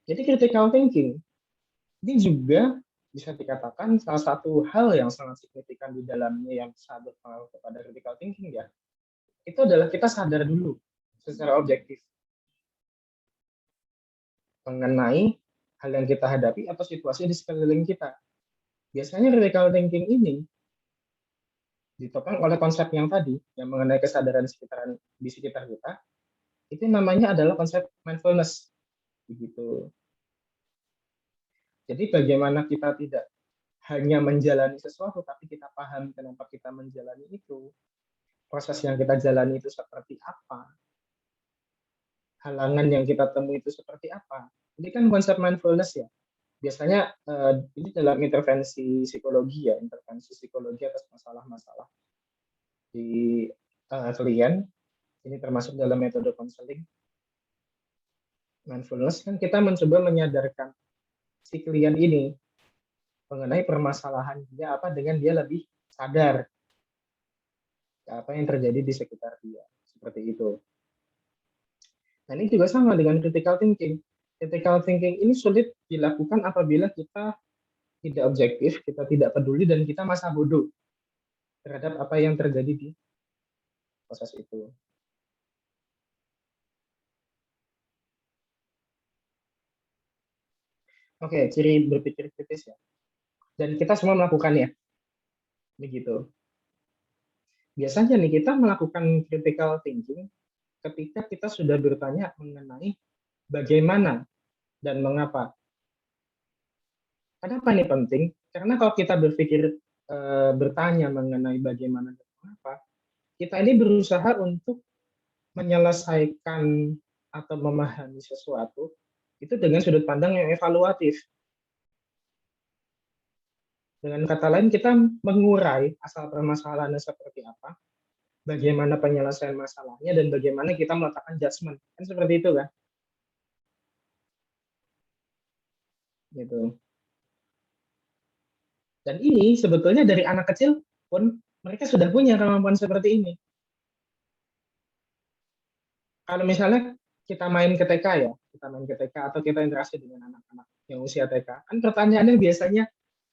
[SPEAKER 1] jadi critical thinking ini juga bisa dikatakan salah satu hal yang sangat signifikan di dalamnya yang sangat berpengaruh kepada critical thinking ya. Itu adalah kita sadar dulu secara objektif mengenai hal yang kita hadapi atau situasi di sekeliling kita. Biasanya critical thinking ini ditopang oleh konsep yang tadi yang mengenai kesadaran di sekitar kita. Itu namanya adalah konsep mindfulness. Begitu. Jadi bagaimana kita tidak hanya menjalani sesuatu, tapi kita paham kenapa kita menjalani itu, proses yang kita jalani itu seperti apa, halangan yang kita temui itu seperti apa. Ini kan konsep mindfulness ya. Biasanya ini dalam intervensi psikologi ya, intervensi psikologi atas masalah-masalah di klien. Ini termasuk dalam metode konseling. Mindfulness kan kita mencoba menyadarkan si klien ini mengenai permasalahan dia apa dengan dia lebih sadar apa yang terjadi di sekitar dia. Seperti itu. Nah, ini juga sama dengan critical thinking. Critical thinking ini sulit dilakukan apabila kita tidak objektif, kita tidak peduli, dan kita masa bodoh terhadap apa yang terjadi di proses itu. Oke, ciri berpikir kritis ya. Dan kita semua melakukannya. Begitu. Biasanya nih kita melakukan critical thinking ketika kita sudah bertanya mengenai bagaimana dan mengapa. Kenapa ini penting? Karena kalau kita berpikir bertanya mengenai bagaimana dan mengapa, kita ini berusaha untuk menyelesaikan atau memahami sesuatu itu dengan sudut pandang yang evaluatif. Dengan kata lain, kita mengurai asal permasalahannya seperti apa, bagaimana penyelesaian masalahnya, dan bagaimana kita meletakkan judgment. Kan seperti itu kan? Gitu. Dan ini sebetulnya dari anak kecil pun mereka sudah punya kemampuan seperti ini. Kalau misalnya kita main ke TK ya, kita main ke TK atau kita interaksi dengan anak-anak yang usia TK, kan pertanyaannya biasanya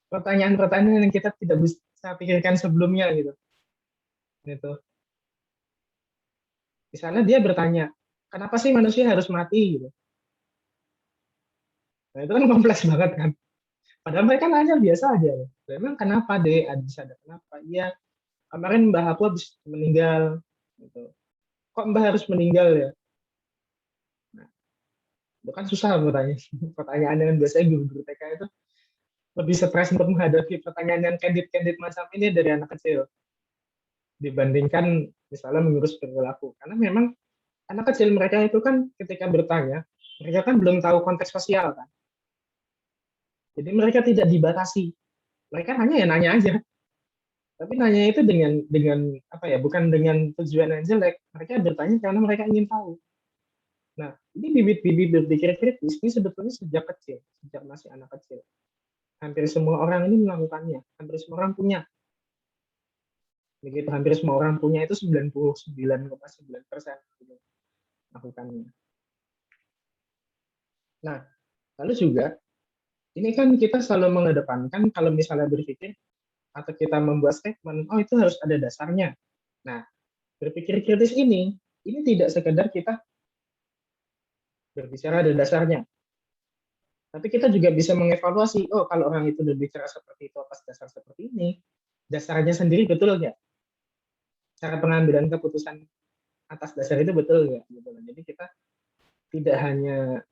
[SPEAKER 1] pertanyaan-pertanyaan yang kita tidak bisa pikirkan sebelumnya gitu. Gitu. Misalnya dia bertanya, kenapa sih manusia harus mati gitu. Nah, itu kan kompleks banget kan. Padahal mereka nanya biasa aja. Memang kenapa deh? Bisa ada kenapa? Iya, kemarin Mbah aku habis meninggal. Gitu. Kok Mbah harus meninggal ya? Nah, itu kan susah bertanya. Pertanyaan yang biasanya guru-guru TK itu lebih stres untuk menghadapi pertanyaan yang candid-candid macam ini dari anak kecil dibandingkan misalnya mengurus perilaku. Karena memang anak kecil mereka itu kan ketika bertanya, mereka kan belum tahu konteks sosial kan. Jadi mereka tidak dibatasi. Mereka hanya ya nanya aja. Tapi nanya itu dengan apa ya, bukan dengan tujuan yang jelek. Mereka bertanya karena mereka ingin tahu. Nah, ini bibit-bibit berpikir kritis ini sebetulnya sejak kecil, sejak masih anak kecil. Hampir semua orang ini melakukannya, hampir semua orang punya. Begitu hampir semua orang punya itu 99,9% melakukannya. Nah, lalu juga ini kan kita selalu mengedepankan kalau misalnya berpikir atau kita membuat statement, oh itu harus ada dasarnya. Nah, berpikir kritis ini tidak sekedar kita berbicara ada dasarnya. Tapi kita juga bisa mengevaluasi, oh kalau orang itu berbicara seperti itu atas dasar seperti ini, dasarnya sendiri betul nggak? cara pengambilan keputusan atas dasar itu betul nggak gitu. Jadi kita tidak hanya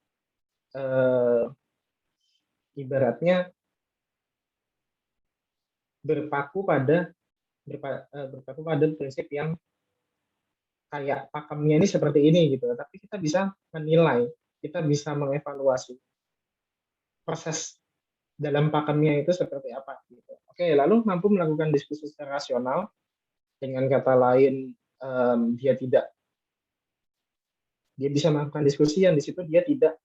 [SPEAKER 1] ibaratnya berpaku pada prinsip yang kayak pakemnya ini seperti ini gitu, tapi kita bisa menilai, kita bisa mengevaluasi proses dalam pakemnya itu seperti apa gitu. Oke, lalu mampu melakukan diskusi secara rasional, dengan kata lain dia bisa melakukan diskusi yang di situ dia tidak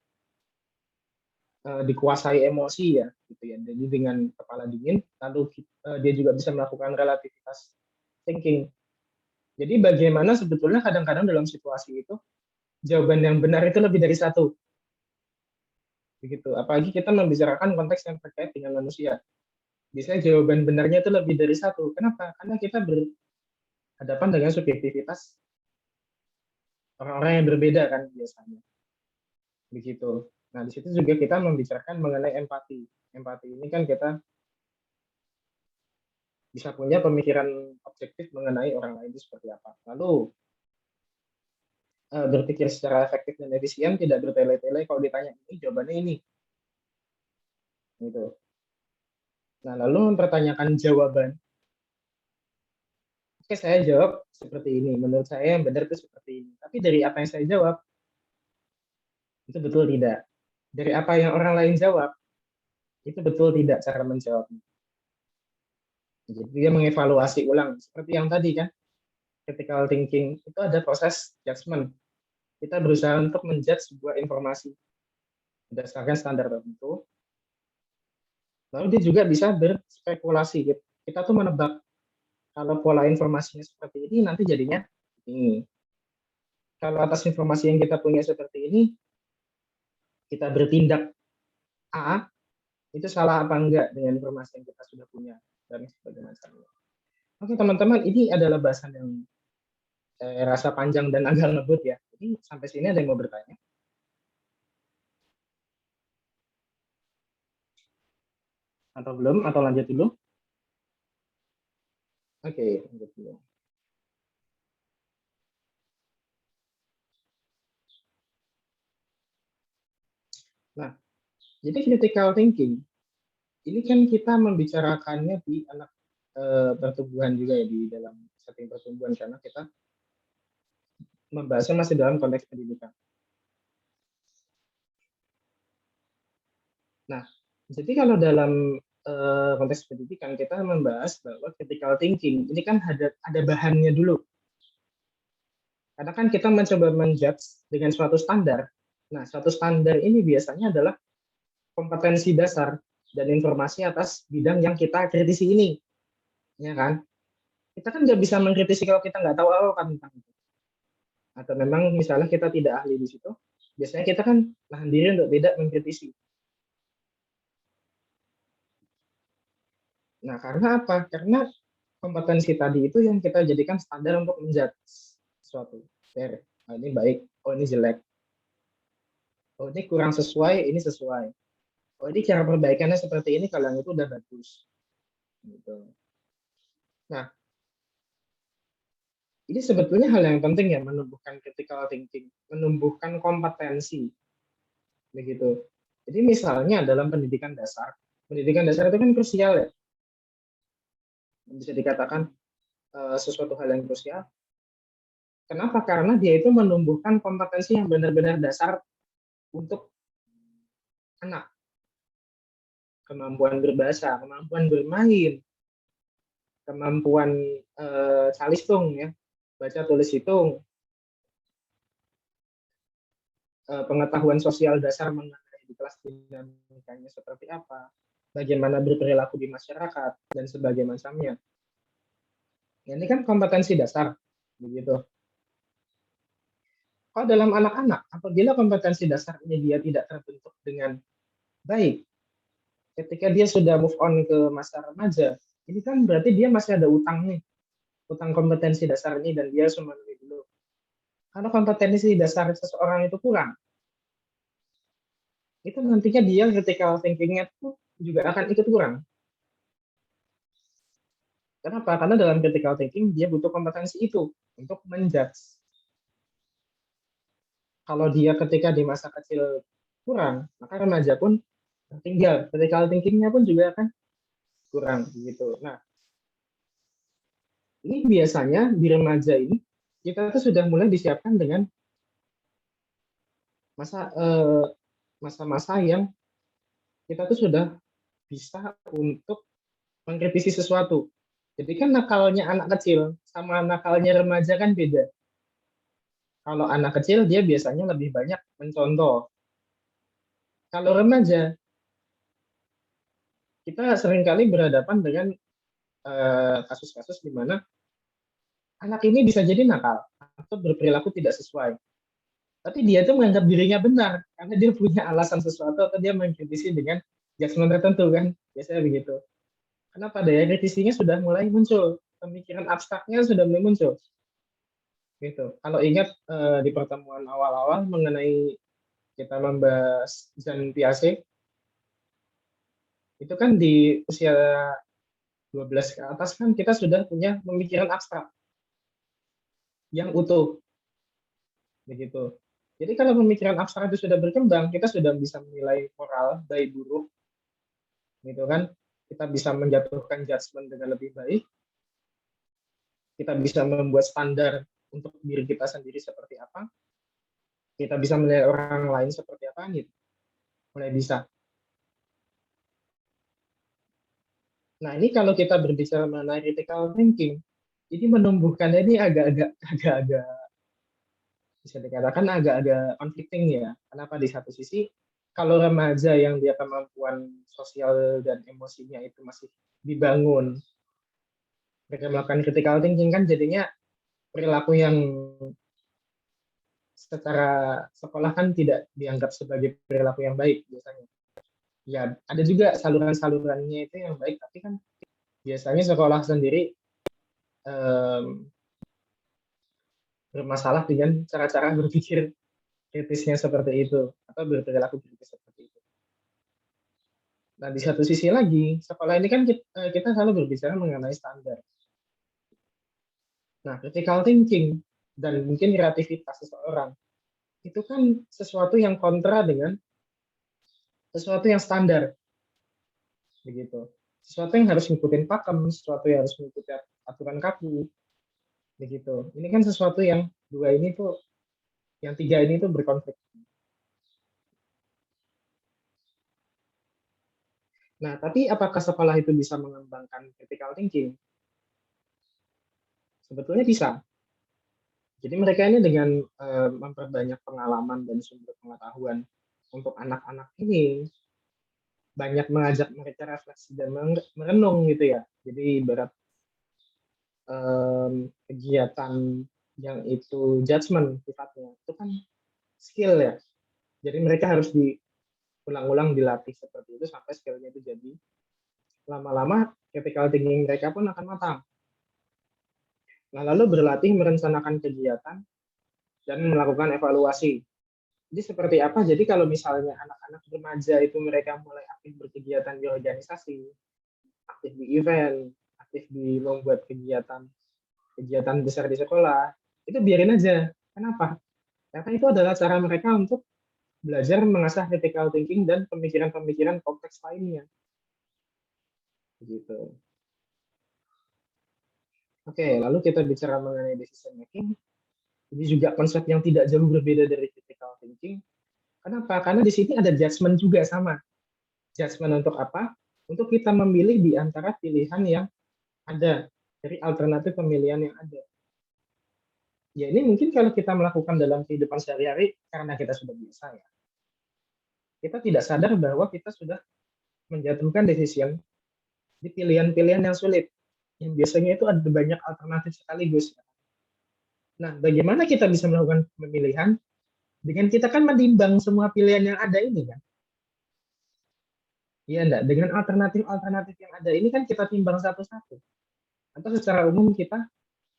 [SPEAKER 1] dikuasai emosi ya gitu ya. Jadi dengan kepala dingin, lalu dia juga bisa melakukan relativitas thinking. Jadi bagaimana sebetulnya kadang-kadang dalam situasi itu jawaban yang benar itu lebih dari satu. Begitu. Apalagi kita membicarakan konteks yang terkait dengan manusia. Biasanya jawaban benarnya itu lebih dari satu. Kenapa? Karena kita berhadapan dengan subjektivitas orang-orang yang berbeda kan biasanya. Begitu. Nah, di situ juga kita membicarakan mengenai empati. Empati ini kan kita bisa punya pemikiran objektif mengenai orang lain itu seperti apa. Lalu berpikir secara efektif dan efisien, tidak bertele-tele kalau ditanya ini jawabannya ini. Gitu. Nah, lalu mempertanyakan jawaban. Oke, saya jawab seperti ini. Menurut saya yang benar itu seperti ini. Tapi dari apa yang saya jawab, itu betul tidak. Dari apa yang orang lain jawab, itu betul tidak cara menjawabnya. Jadi dia mengevaluasi ulang. Seperti yang tadi kan, critical thinking itu ada proses judgment. Kita berusaha untuk menjudge sebuah informasi berdasarkan standar tertentu. Lalu dia juga bisa berspekulasi. Kita tuh menebak kalau pola informasinya seperti ini, nanti jadinya ini. Kalau atas informasi yang kita punya seperti ini, kita bertindak A, itu salah apa enggak dengan informasi yang kita sudah punya, dan sebagainya. Oke teman-teman, ini adalah bahasan yang saya rasa panjang dan agak ngebut ya. Jadi sampai sini ada yang mau bertanya? Atau belum? Atau lanjut dulu? Oke, lanjut dulu. Nah, jadi critical thinking ini kan kita membicarakannya di anak pertumbuhan juga ya, di dalam setting pertumbuhan, karena kita membahasnya masih dalam konteks pendidikan. Nah, jadi kalau dalam konteks pendidikan kita membahas bahwa critical thinking ini kan ada bahannya dulu. Karena kan kita mencoba menjudge dengan suatu standar. Nah, suatu standar ini biasanya adalah kompetensi dasar dan informasi atas bidang yang kita kritisi ini. Ya kan? Kita kan nggak bisa mengkritisi kalau kita nggak tahu apa tentang itu. Atau memang misalnya kita tidak ahli di situ, biasanya kita kan nahan diri untuk tidak mengkritisi. Nah, karena apa? Karena kompetensi tadi itu yang kita jadikan standar untuk menjudge sesuatu. Oh, ini baik, oh ini jelek. Oh ini kurang sesuai, ini sesuai. Oh ini cara perbaikannya seperti ini, kalau yang itu udah bagus. Gitu. Nah, ini sebetulnya hal yang penting ya, menumbuhkan critical thinking, menumbuhkan kompetensi. Begitu. Jadi misalnya dalam pendidikan dasar itu kan krusial ya. Bisa dikatakan sesuatu hal yang krusial. Kenapa? Karena dia itu menumbuhkan kompetensi yang benar-benar dasar untuk anak. Kemampuan berbahasa, kemampuan bermain, kemampuan calistung ya, baca tulis hitung, pengetahuan sosial dasar mengenai di kelas dinamikanya seperti apa, bagaimana berperilaku di masyarakat dan sebagainya macamnya. Ini kan kompetensi dasar, begitu. Kalau dalam anak-anak, apabila kompetensi dasar ini dia tidak terbentuk dengan baik, ketika dia sudah move on ke masa remaja, ini kan berarti dia masih ada utang nih, utang kompetensi dasar ini, dan dia harus memenuhi dulu. Kalau kompetensi dasar seseorang itu kurang, itu nantinya dia critical thinking-nya itu juga akan ikut kurang. Kenapa? Karena dalam critical thinking dia butuh kompetensi itu untuk menjudge. Kalau dia ketika di masa kecil kurang, maka remaja pun tertinggal. Critical thinking-nya pun juga akan kurang gitu. Nah, ini biasanya di remaja ini kita tuh sudah mulai disiapkan dengan masa-masa yang kita tuh sudah bisa untuk mengkritisi sesuatu. Jadi kan nakalnya anak kecil sama nakalnya remaja kan beda. Kalau anak kecil dia biasanya lebih banyak mencontoh. Kalau remaja kita seringkali berhadapan dengan kasus-kasus di mana anak ini bisa jadi nakal atau berperilaku tidak sesuai. Tapi dia tuh menganggap dirinya benar karena dia punya alasan sesuatu atau dia mengkritisi dengan judgement tertentu kan. Biasanya begitu. Kenapa daya kritisinya sudah mulai muncul, pemikiran abstraknya sudah mulai muncul. Gitu. Kalau ingat di pertemuan awal-awal mengenai kita membahas Jean Piaget, itu kan di usia 12 ke atas kan kita sudah punya pemikiran abstrak yang utuh. Begitu. Jadi kalau pemikiran abstrak itu sudah berkembang, kita sudah bisa menilai moral baik buruk, gitu kan? Kita bisa menjatuhkan judgement dengan lebih baik. Kita bisa membuat standar untuk diri kita sendiri seperti apa. Kita bisa menilai orang lain seperti apa, gitu. Mulai bisa. Nah, ini kalau kita berbicara mengenai critical thinking, ini menumbuhkannya ini agak-agak bisa dikatakan agak-agak conflicting ya. Kenapa di satu sisi kalau remaja yang dia kemampuan sosial dan emosinya itu masih dibangun, mereka melakukan critical thinking kan jadinya perilaku yang secara sekolah kan tidak dianggap sebagai perilaku yang baik biasanya. Ya, ada juga saluran-salurannya itu yang baik, tapi kan biasanya sekolah sendiri bermasalah dengan cara-cara berpikir kritisnya seperti itu atau berperilaku kritis seperti itu. Nah, di satu sisi lagi, sekolah ini kan kita selalu berbicara mengenai standar. Nah, critical thinking dan mungkin kreativitas seseorang itu kan sesuatu yang kontra dengan sesuatu yang standar, begitu. Sesuatu yang harus ngikutin pakem, sesuatu yang harus mengikuti aturan kaku, begitu. Ini kan sesuatu yang dua ini tuh, yang tiga ini tuh berkonflik. Nah, tapi apakah sekolah itu bisa mengembangkan critical thinking? Sebetulnya bisa. Jadi mereka ini dengan memperbanyak pengalaman dan sumber pengetahuan untuk anak-anak ini banyak mengajak mereka refleksi dan merenung gitu ya. Jadi ibarat kegiatan yang itu judgement sifatnya itu kan skill ya. Jadi mereka harus diulang-ulang dilatih seperti itu sampai skillnya itu jadi lama-lama critical thinking mereka pun akan matang. Nah, lalu berlatih merencanakan kegiatan dan melakukan evaluasi. Jadi seperti apa? Jadi kalau misalnya anak-anak remaja itu mereka mulai aktif berkegiatan di organisasi, aktif di event, aktif di membuat kegiatan besar di sekolah, itu biarin aja. Kenapa? Karena itu adalah cara mereka untuk belajar mengasah critical thinking dan pemikiran-pemikiran kompleks lainnya. Begitu. Oke, lalu kita bicara mengenai decision making. Ini juga konsep yang tidak jauh berbeda dari critical thinking. Kenapa? Karena di sini ada judgement juga sama. Judgement untuk apa? Untuk kita memilih di antara pilihan yang ada, dari alternatif pemilihan yang ada. Ya ini mungkin kalau kita melakukan dalam kehidupan sehari-hari, karena kita sudah biasa ya. Kita tidak sadar bahwa kita sudah menjatuhkan decision di pilihan-pilihan yang sulit. Yang biasanya itu ada banyak alternatif sekaligus. Nah, bagaimana kita bisa melakukan pemilihan dengan kita kan menimbang semua pilihan yang ada ini kan? Iya enggak? Dengan alternatif-alternatif yang ada ini kan kita timbang satu-satu. Atau secara umum kita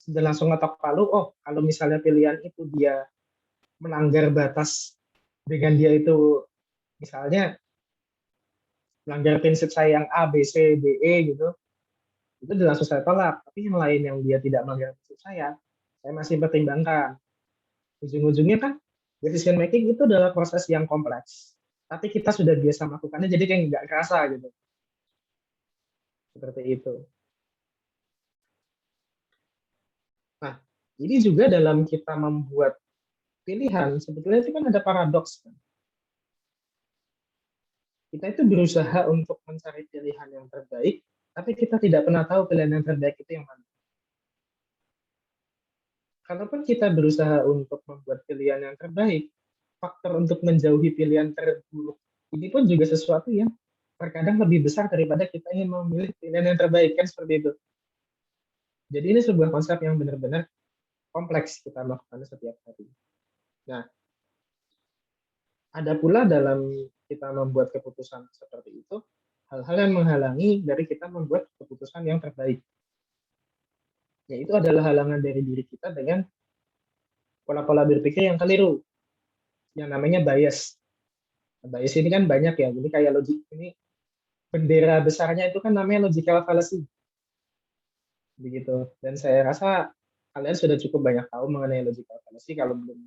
[SPEAKER 1] sudah langsung ngetok palu, oh kalau misalnya pilihan itu dia melanggar batas dengan dia itu misalnya melanggar prinsip saya yang A, B, C, D, E gitu, itu langsung saya tolak. Tapi yang lain yang dia tidak melanggar prinsip saya masih pertimbangkan. Ujung-ujungnya kan decision making itu adalah proses yang kompleks. Tapi kita sudah biasa melakukannya, jadi kayak nggak kerasa gitu. Seperti itu. Nah, ini juga dalam kita membuat pilihan, sebetulnya itu kan ada paradoks. Kan? Kita itu berusaha untuk mencari pilihan yang terbaik, tapi kita tidak pernah tahu pilihan yang terbaik itu yang mana. Kalaupun kita berusaha untuk membuat pilihan yang terbaik, faktor untuk menjauhi pilihan terburuk ini pun juga sesuatu yang terkadang lebih besar daripada kita ingin memilih pilihan yang terbaik, kan seperti itu. Jadi ini sebuah konsep yang benar-benar kompleks kita lakukan setiap hari. Nah, ada pula dalam kita membuat keputusan seperti itu, hal-hal yang menghalangi dari kita membuat keputusan yang terbaik. Yaitu adalah halangan dari diri kita dengan pola-pola berpikir yang keliru, yang namanya bias. Bias ini kan banyak ya, jadi kayak logik ini, bendera besarnya itu kan namanya logical fallacy. Begitu. Dan saya rasa kalian sudah cukup banyak tahu mengenai logical fallacy, kalau belum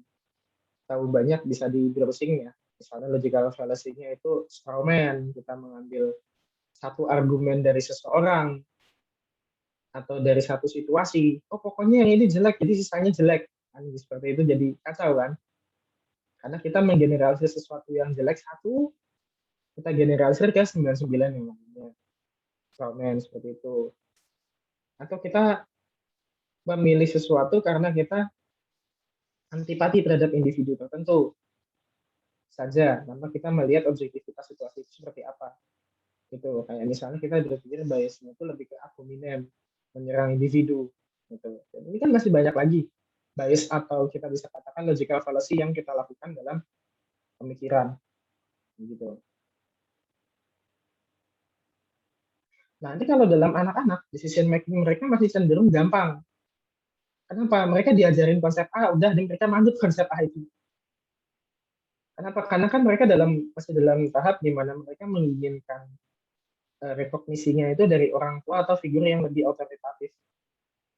[SPEAKER 1] tahu banyak bisa di browsing ya. Misalnya logical fallacy-nya itu straw man, kita mengambil satu argumen dari seseorang atau dari satu situasi. Oh, pokoknya yang ini jelek, jadi sisanya jelek. Kan seperti itu jadi kacau kan? Karena kita menggeneralisir sesuatu yang jelek satu, kita generalisir ke 99 yang lainnya. Straw man seperti itu. Atau kita memilih sesuatu karena kita antipati terhadap individu tertentu saja, karena kita melihat objektivitas situasi itu seperti apa. Gitu. Kayak misalnya kita berpikir biasnya itu lebih ke ad hominem, menyerang individu. Gitu. Dan ini kan masih banyak lagi bias atau kita bisa katakan logical fallacy yang kita lakukan dalam pemikiran. Gitu. Nah, nanti kalau dalam anak-anak, decision making mereka masih cenderung gampang. Kenapa? Mereka diajarin konsep A, udah, dan mereka manut konsep A itu. Kenapa? Karena kan mereka masih dalam tahap di mana mereka menginginkan rekognisinya itu dari orang tua atau figur yang lebih otoritatif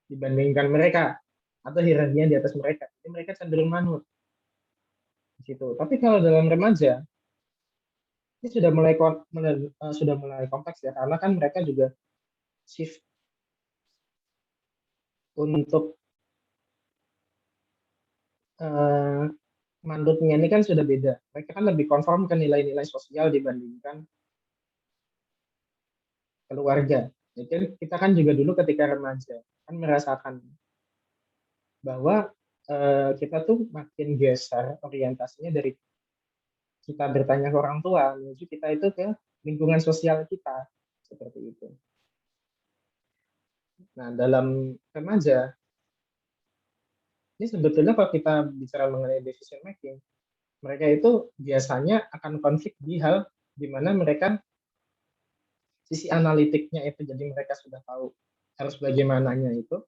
[SPEAKER 1] dibandingkan mereka atau hierarkinya di atas mereka. Jadi mereka cenderung manut. Gitu. Tapi kalau dalam remaja ini sudah mulai kompleks ya, karena kan mereka juga shift untuk manutnya ini kan sudah beda. Mereka kan lebih konform ke nilai-nilai sosial dibandingkan keluarga. Jadi kita kan juga dulu ketika remaja kan merasakan bahwa kita tuh makin geser orientasinya dari kita bertanya ke orang tua menuju kita itu ke lingkungan sosial kita, seperti itu. Nah, dalam remaja ini sebetulnya kalau kita bicara mengenai decision making, mereka itu biasanya akan konflik di hal di mana mereka sisi analitiknya itu, jadi mereka sudah tahu harus bagaimananya itu,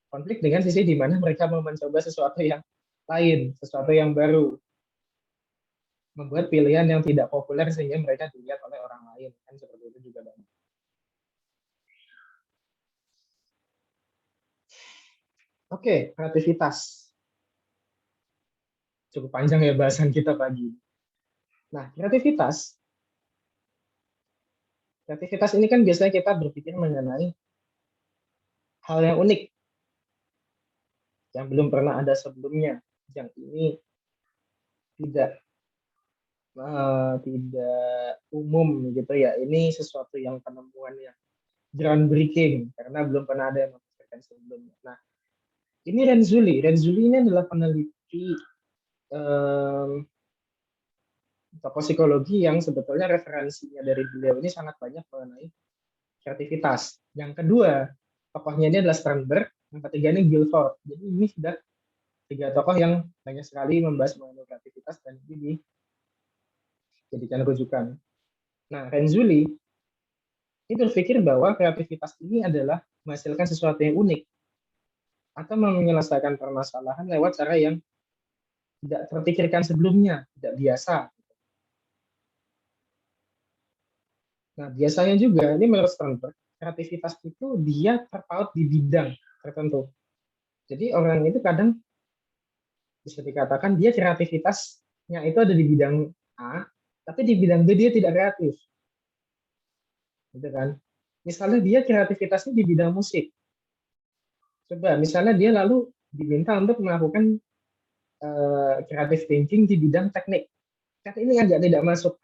[SPEAKER 1] konflik dengan sisi di mana mereka mau mencoba sesuatu yang lain, sesuatu yang baru, membuat pilihan yang tidak populer sehingga mereka dilihat oleh orang lain, kan seperti itu juga banyak. Oke, kreativitas. Cukup panjang ya bahasan kita pagi. Nah, kreativitas ini kan biasanya kita berpikir mengenai hal yang unik, yang belum pernah ada sebelumnya, yang ini tidak umum gitu ya. Ini sesuatu yang penemuan yang groundbreaking karena belum pernah ada yang memikirkan sebelumnya. Nah, ini Renzulli ini adalah peneliti tokoh psikologi yang sebetulnya referensinya dari beliau ini sangat banyak mengenai kreativitas. Yang kedua, tokohnya ini adalah Sternberg, yang ketiga ini Guilford. Jadi ini sudah 3 tokoh yang banyak sekali membahas mengenai kreativitas dan ini dijadikan rujukan. Nah, Renzulli ini berpikir bahwa kreativitas ini adalah menghasilkan sesuatu yang unik atau menyelesaikan permasalahan lewat cara yang tidak terpikirkan sebelumnya, tidak biasa. Nah, biasanya juga, ini menurut Sternberg, kreativitas itu dia terpaut di bidang tertentu. Jadi orang itu kadang bisa dikatakan dia kreativitasnya itu ada di bidang A, tapi di bidang B dia tidak kreatif. Gitu kan? Misalnya dia kreativitasnya di bidang musik. Coba misalnya dia lalu diminta untuk melakukan creative thinking di bidang teknik. Kan ini agak tidak masuk.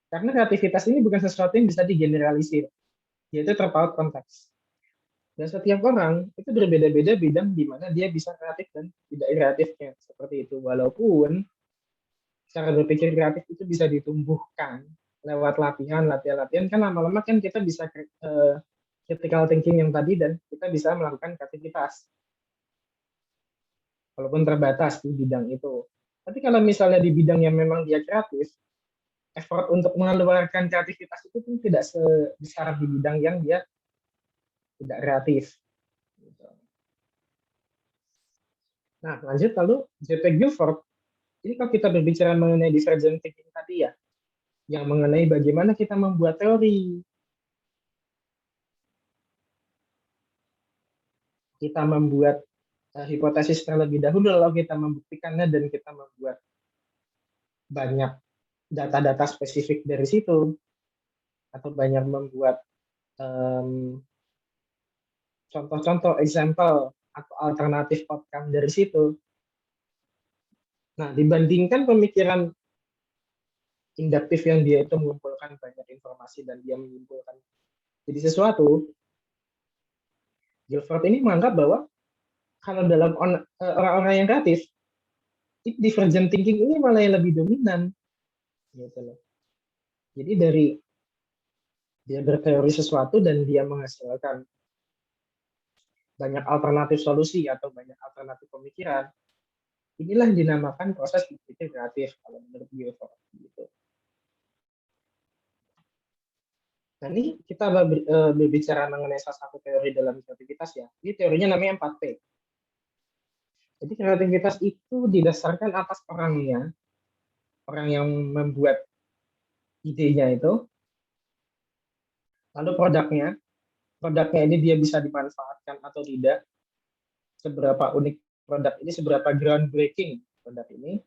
[SPEAKER 1] Karena kreativitas ini bukan sesuatu yang bisa digeneralisir. Yaitu terpaut konteks. Dan setiap orang itu berbeda-beda bidang di mana dia bisa kreatif dan tidak kreatifnya. Seperti itu. Walaupun cara berpikir kreatif itu bisa ditumbuhkan lewat latihan kan lama-lama kan kita bisa critical thinking yang tadi dan kita bisa melakukan kreativitas walaupun terbatas di bidang itu. Tapi kalau misalnya di bidang yang memang dia kreatif, effort untuk mengeluarkan kreativitas itu pun tidak sebesar di bidang yang dia tidak kreatif. Nah, lanjut lalu J.P. Guilford, ini kalau kita berbicara mengenai divergent thinking tadi ya, yang mengenai bagaimana kita membuat teori, kita membuat hipotesis terlebih dahulu, lalu kita membuktikannya dan kita membuat banyak data-data spesifik dari situ, atau banyak membuat contoh-contoh, example, atau alternatif outcome dari situ. Nah, dibandingkan pemikiran induktif yang dia itu mengumpulkan banyak informasi dan dia menyimpulkan jadi sesuatu, Guilford ini menganggap bahwa kalau dalam orang-orang yang kreatif, divergent thinking ini malah yang lebih dominan. Gitu loh. Jadi dari dia berteori sesuatu dan dia menghasilkan banyak alternatif solusi atau banyak alternatif pemikiran, inilah yang dinamakan proses berpikir kreatif kalau menurut Guilford. Gitu. Nah, ini kita berbicara mengenai salah satu teori dalam kreativitas ya. Ini teorinya namanya 4P. Jadi kreativitas itu didasarkan atas orangnya, orang yang membuat idenya itu, lalu produknya ini dia bisa dimanfaatkan atau tidak, seberapa unik produk ini, seberapa groundbreaking produk ini,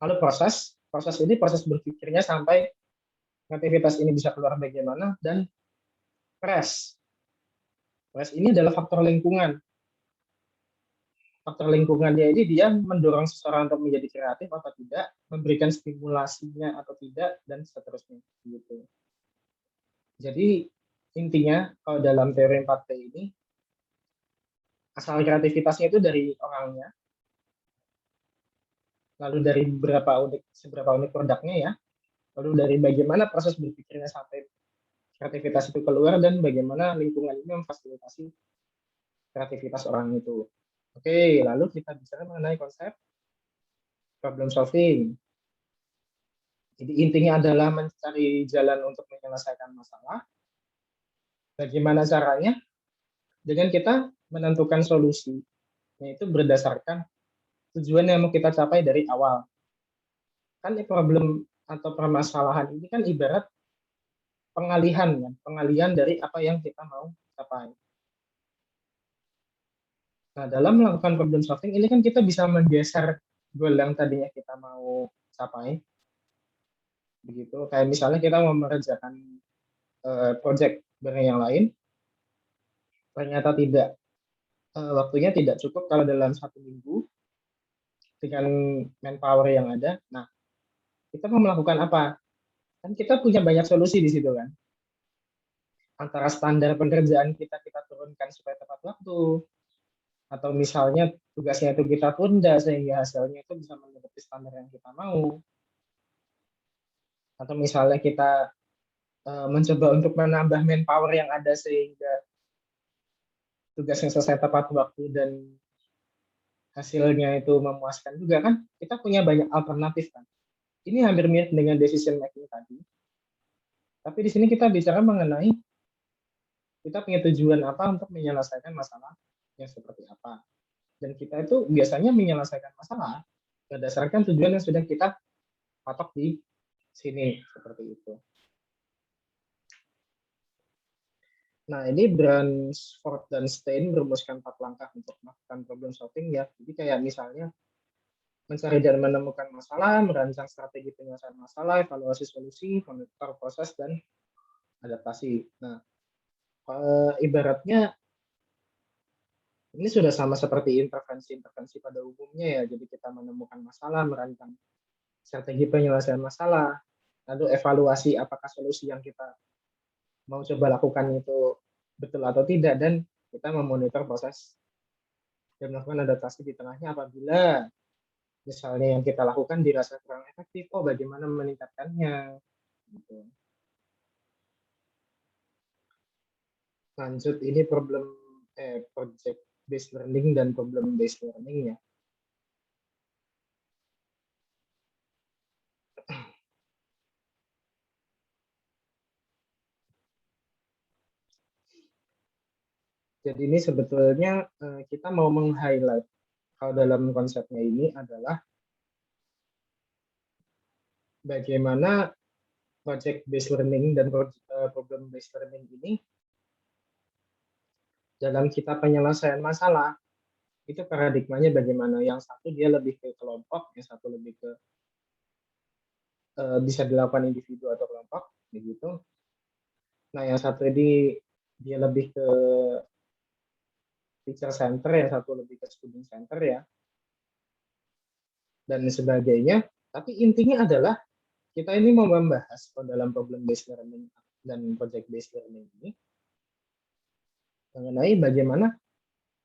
[SPEAKER 1] lalu proses ini proses berpikirnya sampai kreativitas ini bisa keluar bagaimana, dan press ini adalah faktor lingkungan. Faktor lingkungannya ini dia mendorong seseorang untuk menjadi kreatif atau tidak, memberikan stimulasinya atau tidak, dan seterusnya. Gitu. Jadi intinya kalau dalam teori 4P ini, asal kreativitasnya itu dari orangnya, lalu dari seberapa unik produknya ya, lalu dari bagaimana proses berpikirnya sampai kreativitas itu keluar, dan bagaimana lingkungan ini memfasilitasi kreativitas orang itu. Oke, lalu kita bicara mengenai konsep problem solving. Jadi intinya adalah mencari jalan untuk menyelesaikan masalah. Bagaimana caranya? Dengan kita menentukan solusi, yaitu berdasarkan tujuan yang mau kita capai dari awal. Kan problem atau permasalahan ini kan ibarat pengalihan dari apa yang kita mau capai. Nah, dalam melakukan problem solving ini kan kita bisa menggeser goal yang tadinya kita mau capai. Begitu, kayak misalnya kita mau mengerjakan project bareng yang lain, ternyata waktunya tidak cukup kalau dalam 1 minggu dengan manpower yang ada. Nah, kita mau melakukan apa? Kan kita punya banyak solusi di situ kan. Antara standar pekerjaan kita turunkan supaya tepat waktu, atau misalnya tugasnya itu kita tunda sehingga hasilnya itu bisa menuruti standar yang kita mau, atau misalnya kita mencoba untuk menambah manpower yang ada sehingga tugasnya selesai tepat waktu dan hasilnya itu memuaskan juga kan, kita punya banyak alternatif kan. Ini hampir mirip dengan decision making tadi, tapi di sini kita bicara mengenai kita punya tujuan apa untuk menyelesaikan masalah yang seperti apa. Dan kita itu biasanya menyelesaikan masalah berdasarkan tujuan yang sudah kita patok di sini, seperti itu. Nah, ini Bransford dan Stein merumuskan 4 langkah untuk melakukan problem solving ya. Jadi kayak misalnya mencari dan menemukan masalah, merancang strategi penyelesaian masalah, evaluasi solusi, monitor proses, dan adaptasi. Nah, ibaratnya ini sudah sama seperti intervensi-intervensi pada umumnya ya. Jadi kita menemukan masalah, merancang strategi penyelesaian masalah, lalu evaluasi apakah solusi yang kita mau coba lakukan itu betul atau tidak, dan kita memonitor proses dan melakukan adaptasi di tengahnya apabila misalnya yang kita lakukan dirasa kurang efektif, oh bagaimana meningkatkannya. Gitu. Lanjut, ini project based learning dan problem based learning ya. Jadi ini sebetulnya kita mau meng-highlight kalau dalam konsepnya ini adalah bagaimana project based learning dan problem based learning ini dalam kita penyelesaian masalah itu paradigmanya bagaimana. Yang satu dia lebih ke kelompok, yang satu lebih ke bisa dilakukan individu atau kelompok begitu. Nah, yang satu ini dia lebih ke teacher center, yang satu lebih ke student center ya, dan sebagainya. Tapi intinya adalah kita ini mau membahas dalam problem based learning dan project based learning ini mengenai bagaimana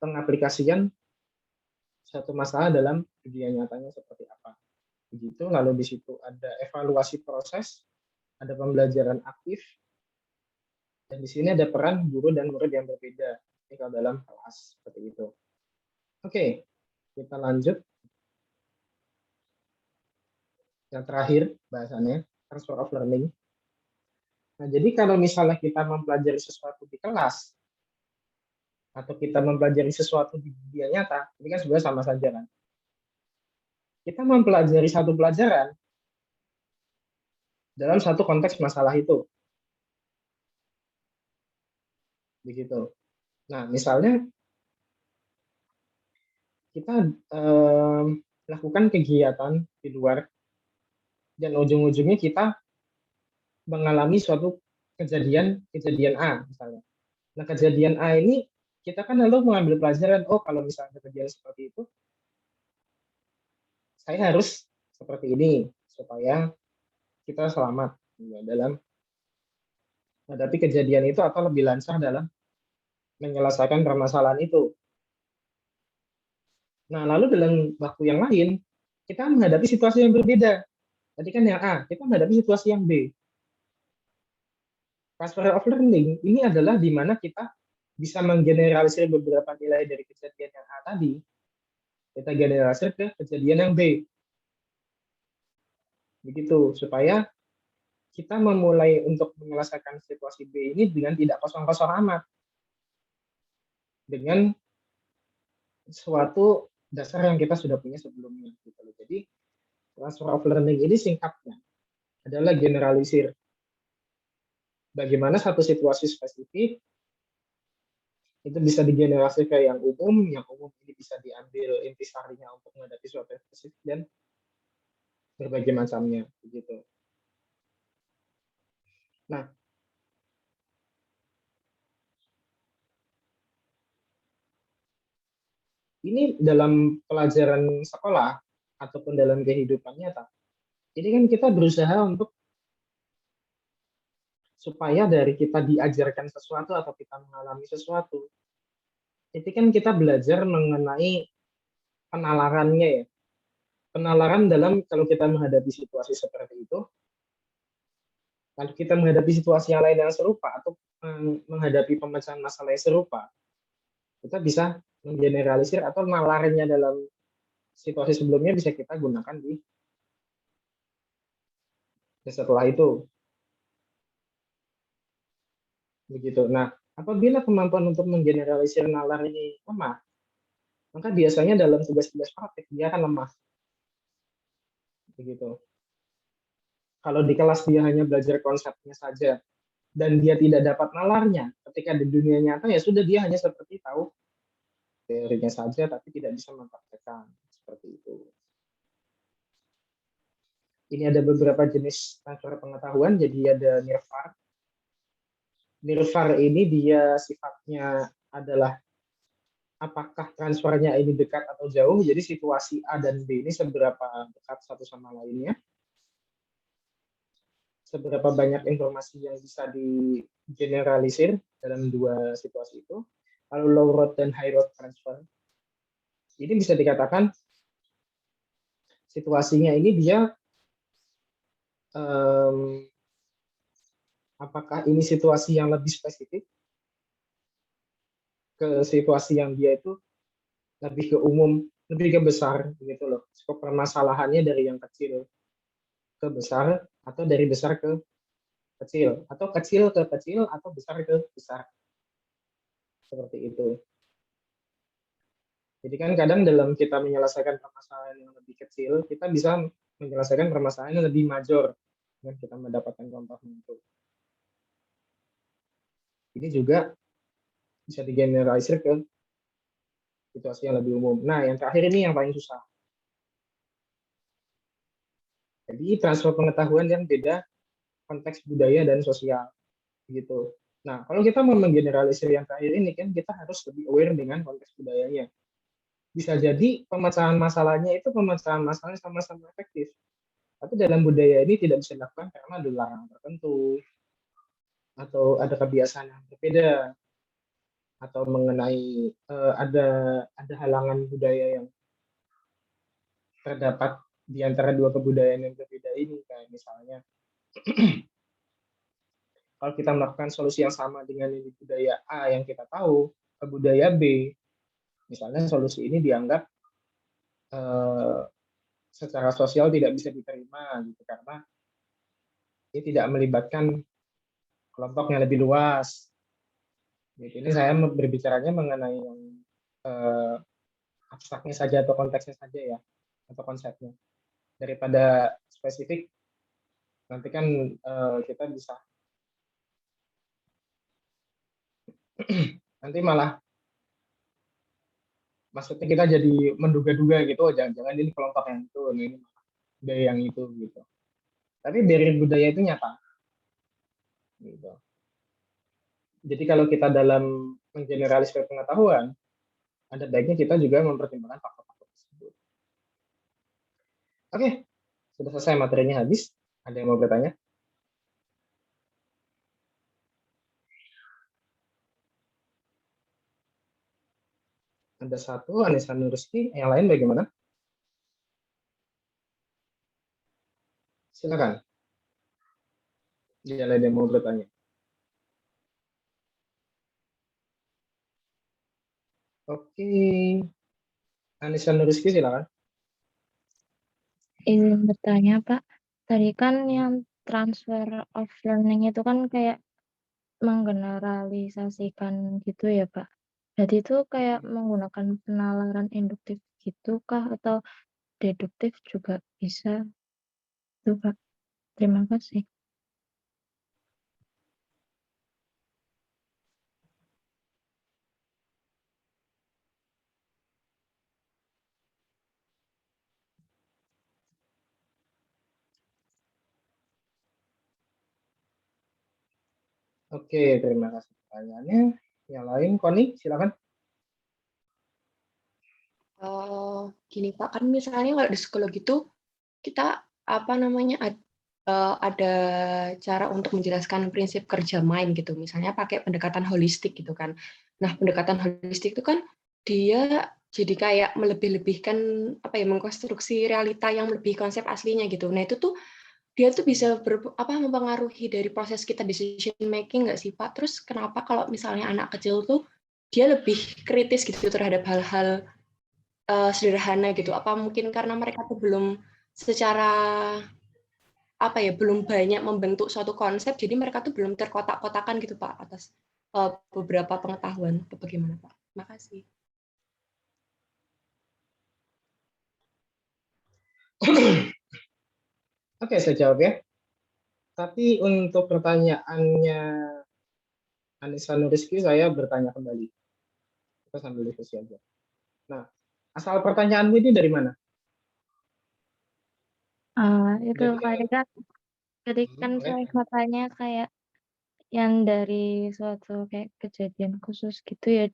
[SPEAKER 1] pengaplikasian satu masalah dalam dunia nyatanya seperti apa. Begitu, lalu di situ ada evaluasi proses, ada pembelajaran aktif, dan di sini ada peran guru dan murid yang berbeda kalau dalam kelas seperti itu. Oke, kita lanjut. Yang terakhir bahasannya transfer of learning. Nah, jadi kalau misalnya kita mempelajari sesuatu di kelas atau kita mempelajari sesuatu di dunia nyata, ini kan sebenarnya sama saja kan. Kita mempelajari satu pelajaran dalam satu konteks masalah itu. Begitu. Nah, misalnya kita melakukan kegiatan di luar dan ujung-ujungnya kita mengalami suatu kejadian A misalnya. Nah, kejadian A ini kita kan lalu mengambil pelajaran, oh kalau misalnya kejadian seperti itu, saya harus seperti ini supaya kita selamat dalam menghadapi kejadian itu atau lebih lancar dalam menyelesaikan permasalahan itu. Nah, lalu dalam waktu yang lain, kita menghadapi situasi yang berbeda. Tadi kan yang A, kita menghadapi situasi yang B. Transfer of learning ini adalah di mana kita bisa menggeneralisir beberapa nilai dari kejadian yang A tadi, kita generalisir ke kejadian yang B. Begitu, supaya kita memulai untuk menyelesaikan situasi B ini dengan tidak kosong-kosong amat. Dengan suatu dasar yang kita sudah punya sebelumnya. Jadi, transfer of learning ini singkatnya adalah generalisir. Bagaimana satu situasi spesifik itu bisa digeneralisir ke yang umum ini bisa diambil intisarinya untuk menghadapi suatu spesifik dan berbagai macamnya begitu. Nah, ini dalam pelajaran sekolah ataupun dalam kehidupan nyata. Ini kan kita berusaha untuk supaya dari kita diajarkan sesuatu atau kita mengalami sesuatu, itu kan kita belajar mengenai penalarannya ya. Penalaran dalam kalau kita menghadapi situasi seperti itu, kalau kita menghadapi situasi yang lain yang serupa atau menghadapi pemecahan masalah yang serupa, kita bisa menggeneralisir atau nalarnya dalam situasi sebelumnya bisa kita gunakan di setelah itu. Begitu. Nah, apabila kemampuan untuk menggeneralisir nalar ini lemah, maka biasanya dalam tugas-tugas praktik dia akan lemah. Begitu. Kalau di kelas dia hanya belajar konsepnya saja, dan dia tidak dapat nalarnya ketika di dunia nyata, ya sudah, dia hanya seperti tahu teorinya saja tapi tidak bisa mempraktekkan, seperti itu. Ini ada beberapa jenis transfer pengetahuan. Jadi ada nirvar. Nirvar ini dia sifatnya adalah apakah transfernya ini dekat atau jauh. Jadi situasi A dan B ini seberapa dekat satu sama lainnya. Seberapa banyak informasi yang bisa digeneralisir dalam dua situasi itu. Lalu low road dan high road transfer. Ini bisa dikatakan situasinya ini dia apakah ini situasi yang lebih spesifik ke situasi yang dia itu lebih ke umum, lebih ke besar gitu loh. Skop permasalahannya dari yang kecil ke besar atau dari besar ke kecil atau kecil ke kecil atau besar ke besar. Seperti itu. Jadi kan kadang dalam kita menyelesaikan permasalahan yang lebih kecil, kita bisa menyelesaikan permasalahan yang lebih major dengan kita mendapatkan contohnya itu. Ini juga bisa digeneralisir ke situasi yang lebih umum. Nah, yang terakhir ini yang paling susah. Jadi transfer pengetahuan yang beda konteks budaya dan sosial gitu. Nah, kalau kita mau menggeneralisir yang terakhir ini kan kita harus lebih aware dengan konteks budayanya. Bisa jadi pemecahan masalahnya itu pemecahan masalahnya sama-sama efektif. Tapi dalam budaya ini tidak bisa dilakukan karena ada larangan tertentu atau ada kebiasaan yang berbeda atau mengenai ada halangan budaya yang terdapat di antara dua kebudayaan yang berbeda ini, kayak misalnya kalau kita melakukan solusi yang sama dengan di budaya A yang kita tahu ke budaya B, misalnya solusi ini dianggap secara sosial tidak bisa diterima gitu karena ini tidak melibatkan kelompok yang lebih luas. Jadi ini saya berbicaranya mengenai yang abstraknya saja atau konteksnya saja ya, atau konsepnya. Daripada spesifik, nanti kan kita bisa nanti malah maksudnya kita jadi menduga-duga gitu, oh, jangan-jangan ini kelompok yang itu, ini budaya yang itu gitu. Tapi barrier budaya itu nyata. Gitu. Jadi kalau kita dalam menggeneralisir pengetahuan, ada baiknya kita juga mempertimbangkan faktor-faktor tersebut. Oke, sudah selesai materinya habis. Ada yang mau bertanya? Ada satu, Anissa Nuruski. Yang lain bagaimana? Silakan. Dia ada yang mau bertanya. Oke. Anissa Nuruski, silakan.
[SPEAKER 3] Izin bertanya, Pak. Tadi kan yang transfer of learning itu kan kayak menggeneralisasikan gitu ya, Pak. Jadi itu kayak menggunakan penalaran induktif gitu kah atau deduktif juga bisa? Itu, Pak. Terima kasih.
[SPEAKER 1] Oke, terima kasih pertanyaannya. Yang lain, Koni, silakan.
[SPEAKER 4] Gini Pak, kan misalnya kalau di psikologi itu kita ada cara untuk menjelaskan prinsip kerja mind gitu, misalnya pakai pendekatan holistik gitu kan. Nah, pendekatan holistik itu kan dia jadi kayak melebih-lebihkan mengkonstruksi realita yang lebih konsep aslinya gitu. Nah, itu tuh dia tuh bisa mempengaruhi dari proses kita decision making nggak sih Pak? Terus kenapa kalau misalnya anak kecil tuh dia lebih kritis gitu terhadap hal-hal sederhana gitu? Apa mungkin karena mereka tuh belum secara belum banyak membentuk suatu konsep, jadi mereka tuh belum terkotak-kotakan gitu Pak atas beberapa pengetahuan. Bagaimana Pak? Makasih.
[SPEAKER 1] Oke, saya jawab ya. Tapi untuk pertanyaannya Anissa Nuriski, saya bertanya kembali. Kita sambil diskusi aja. Nah, asal pertanyaanmu ini dari mana?
[SPEAKER 3] Itu
[SPEAKER 1] Dari
[SPEAKER 3] tadi kan saya katanya kayak yang dari suatu kayak kejadian khusus gitu ya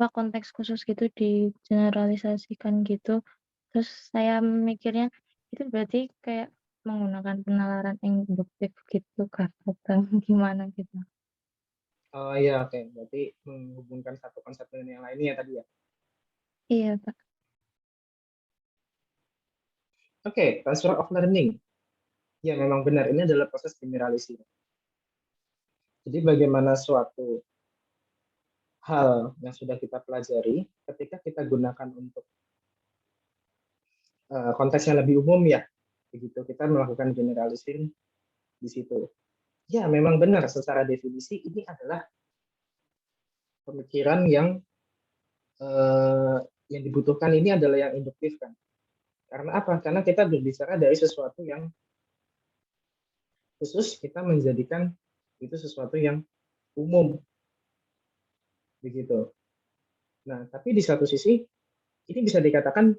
[SPEAKER 3] konteks khusus gitu digeneralisasikan gitu. Terus saya mikirnya itu berarti kayak menggunakan penalaran induktif gitu kah atau gimana gitu?
[SPEAKER 1] Oh iya, oke. Berarti menghubungkan satu konsep dengan yang lainnya tadi ya.
[SPEAKER 3] Iya, Pak.
[SPEAKER 1] Oke, transfer of learning. Ya, memang benar. Ini adalah proses generalisir. Jadi bagaimana suatu hal yang sudah kita pelajari, ketika kita gunakan untuk konteks yang lebih umum ya, begitu kita melakukan generalisir di situ. Ya, memang benar. Secara definisi ini adalah pemikiran yang dibutuhkan ini adalah yang induktif kan. Karena apa? Karena kita berbicara dari sesuatu yang khusus, kita menjadikan itu sesuatu yang umum, begitu. Nah, tapi di satu sisi ini bisa dikatakan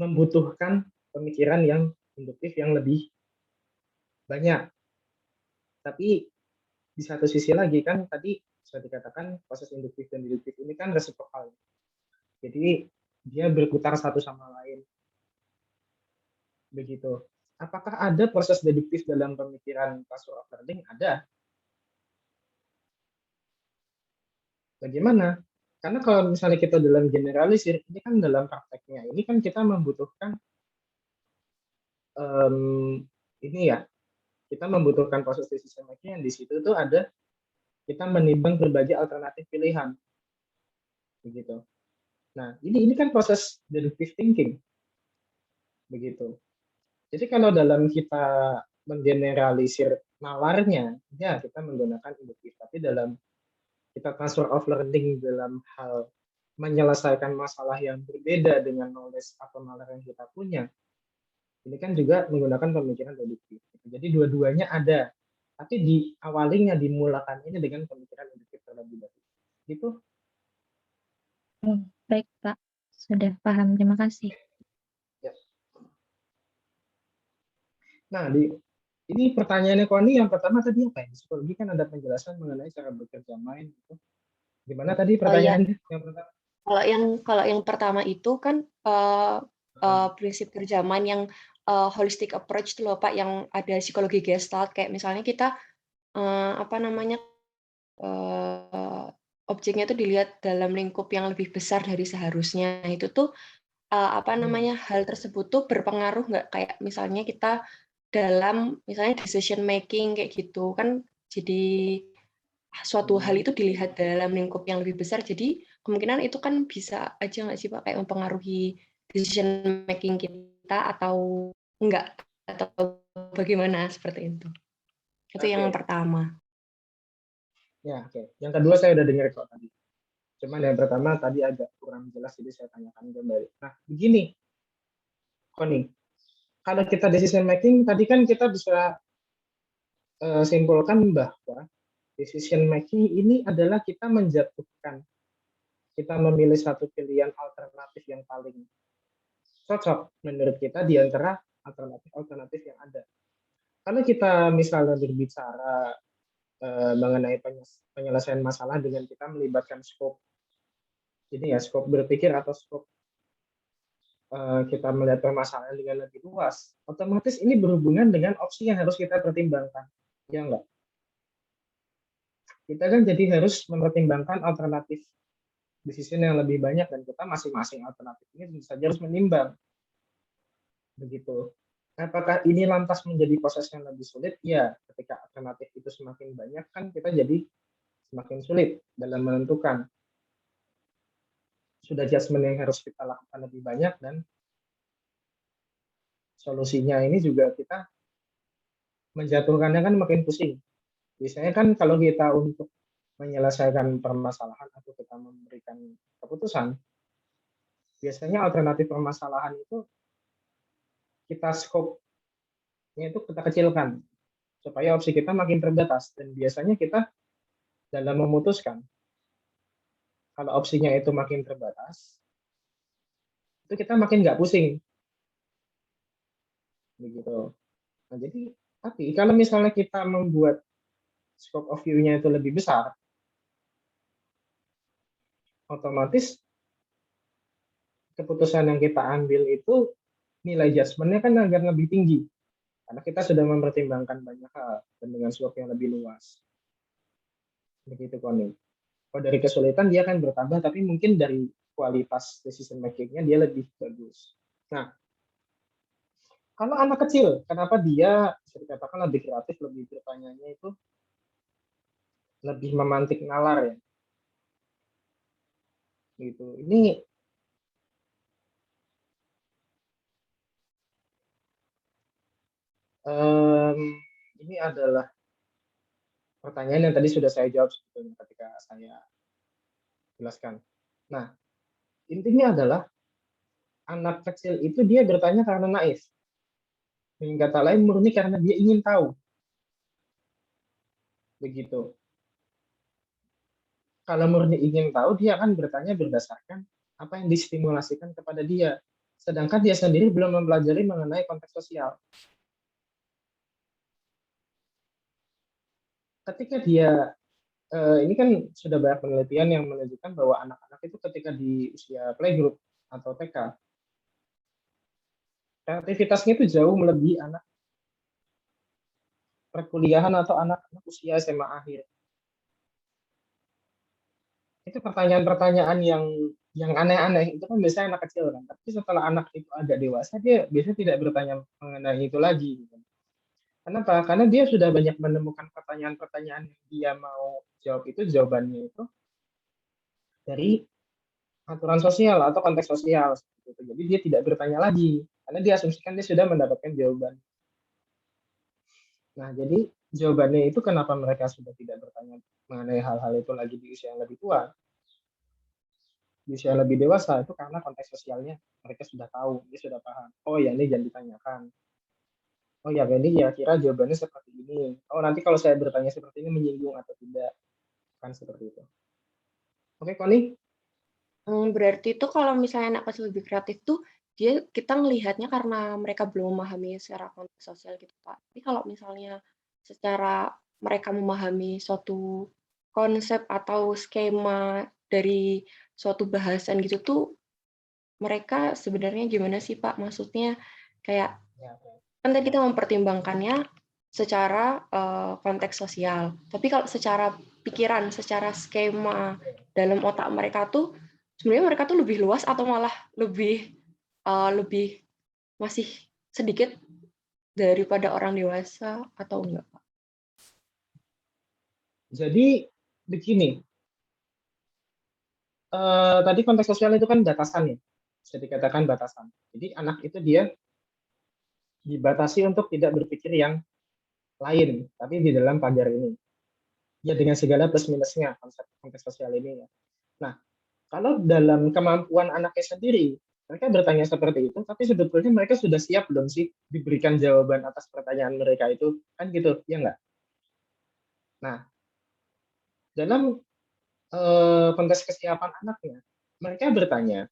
[SPEAKER 1] membutuhkan pemikiran yang induktif yang lebih banyak. Tapi di satu sisi lagi kan tadi bisa dikatakan proses induktif dan deduktif ini kan resiprokal. Jadi dia berputar satu sama lain. Begitu. Apakah ada proses deduktif dalam pemikiran transfer of learning? Ada. Bagaimana? Karena kalau misalnya kita dalam generalisir, ini kan dalam prakteknya, ini kan kita membutuhkan ini ya, kita membutuhkan proses decision making yang di situ tuh ada kita menimbang berbagai alternatif pilihan, begitu. Nah, ini kan proses deductive thinking, begitu. Jadi kalau dalam kita menggeneralisir nalarnya, ya kita menggunakan induktif. Tapi dalam kita transfer of learning dalam hal menyelesaikan masalah yang berbeda dengan knowledge atau nalar yang kita punya, ini kan juga menggunakan pemikiran deduktif. Jadi dua-duanya ada, tapi dimulakan ini dengan pemikiran deduktif terlebih dahulu. Gitu.
[SPEAKER 3] Baik, Pak. Sudah paham. Terima kasih.
[SPEAKER 1] Ya. Nah, ini pertanyaannya Koni yang pertama tadi apa ya? Psikologi kan ada penjelasan mengenai cara bekerja mind gitu. Gimana tadi pertanyaannya yang pertama?
[SPEAKER 4] Kalau yang pertama itu kan prinsip kerja mind yang holistic approach itu loh Pak, yang ada psikologi gestalt, kayak misalnya kita objeknya itu dilihat dalam lingkup yang lebih besar dari seharusnya. Itu tuh hal tersebut tuh berpengaruh nggak, kayak misalnya kita dalam misalnya decision making kayak gitu kan, jadi suatu hal itu dilihat dalam lingkup yang lebih besar, jadi kemungkinan itu kan bisa aja nggak sih Pak kayak mempengaruhi decision making kita atau enggak, atau bagaimana seperti itu. Itu yang pertama.
[SPEAKER 1] Ya, oke. Yang kedua saya udah dengar kok tadi. Cuman yang pertama tadi agak kurang jelas, jadi saya tanyakan kembali. Nah, begini, Koni. Kalau kita decision making, tadi kan kita bisa simpulkan bahwa decision making ini adalah kita menjatuhkan, kita memilih satu pilihan alternatif yang paling cocok menurut kita di antara alternatif-alternatif yang ada. Kalau kita misalnya berbicara mengenai penyelesaian masalah dengan kita melibatkan scope, jadi ya scope berpikir atau scope kita melihat permasalahan dengan lebih luas, otomatis ini berhubungan dengan opsi yang harus kita pertimbangkan, ya enggak? Kita kan jadi harus mempertimbangkan alternatif decision yang lebih banyak, dan kita masing-masing alternatif ini tentu saja harus menimbang, begitu. Apakah ini lantas menjadi proses yang lebih sulit? Ya, ketika alternatif itu semakin banyak kan kita jadi semakin sulit dalam menentukan. Sudah judgement yang harus kita lakukan lebih banyak, dan solusinya ini juga kita menjatuhkannya kan makin pusing. Biasanya kan kalau kita untuk menyelesaikan permasalahan atau kita memberikan keputusan, biasanya alternatif permasalahan itu kita scope itu kita kecilkan supaya opsi kita makin terbatas. Dan biasanya kita dalam memutuskan, kalau opsinya itu makin terbatas, itu kita makin nggak pusing. Begitu. Nah, jadi, tapi kalau misalnya kita membuat scope of view-nya itu lebih besar, otomatis keputusan yang kita ambil itu nilai judgment-nya kan akan lebih tinggi. Karena kita sudah mempertimbangkan banyak hal dan dengan scope yang lebih luas. Begitu, Koni. Kalau dari kesulitan dia akan bertambah, tapi mungkin dari kualitas decision making-nya dia lebih bagus. Nah, kalau anak kecil, kenapa dia bisa dikatakan lebih kreatif, lebih bertanya-nya itu lebih memantik nalar ya? Gitu. Ini adalah pertanyaan yang tadi sudah saya jawab sebetulnya ketika saya jelaskan. Nah, intinya adalah anak kecil itu dia bertanya karena naif. Dengan kata lain murni karena dia ingin tahu. Begitu. Kalau murni ingin tahu, dia akan bertanya berdasarkan apa yang distimulasikan kepada dia. Sedangkan dia sendiri belum mempelajari mengenai konteks sosial. Ketika dia, ini kan sudah banyak penelitian yang menunjukkan bahwa anak-anak itu ketika di usia playgroup atau TK, kreativitasnya itu jauh melebihi anak perkuliahan atau anak-anak usia SMA akhir. Itu pertanyaan-pertanyaan yang aneh-aneh itu kan biasanya anak kecil kan, tapi setelah anak itu agak dewasa dia biasanya tidak bertanya mengenai itu lagi gitu. Kenapa? Karena dia sudah banyak menemukan pertanyaan-pertanyaan yang dia mau jawab itu jawabannya itu dari aturan sosial atau konteks sosial gitu. Jadi dia tidak bertanya lagi karena dia asumsikan dia sudah mendapatkan jawaban. Nah, jadi jawabannya itu kenapa mereka sudah tidak bertanya mengenai hal-hal itu lagi di usia yang lebih tua, di usia lebih dewasa, itu karena konteks sosialnya mereka sudah tahu, dia sudah paham. Oh ya, ini jangan ditanyakan. Oh ya, ini ya kira jawabannya seperti ini. Oh, nanti kalau saya bertanya seperti ini menyinggung atau tidak, kan seperti itu. Oke, Koni?
[SPEAKER 4] Berarti itu kalau misalnya anak kecil lebih kreatif tuh, kita ngelihatnya karena mereka belum memahami secara konteks sosial gitu, Pak. Tapi kalau misalnya secara mereka memahami suatu konsep atau skema dari suatu bahasan gitu tuh, mereka sebenarnya gimana sih, Pak? Maksudnya kayak
[SPEAKER 1] Ya,
[SPEAKER 4] kan tadi kita mempertimbangkannya secara konteks sosial. Tapi kalau secara pikiran, secara skema dalam otak mereka tuh sebenarnya mereka tuh lebih luas atau malah lebih lebih masih sedikit daripada orang dewasa atau enggak, Pak?
[SPEAKER 1] jadi begini, tadi konteks sosial itu kan batasan ya, bisa dikatakan batasan. Jadi anak itu dia dibatasi untuk tidak berpikir yang lain, tapi di dalam pagar ini. Ya dengan segala plus minusnya konsep konteks sosial ini ya. Nah, kalau dalam kemampuan anaknya sendiri, mereka bertanya seperti itu, tapi sebetulnya mereka sudah siap belum sih diberikan jawaban atas pertanyaan mereka itu, kan gitu, ya nggak? Nah, dalam konteks kesiapan anaknya, mereka bertanya,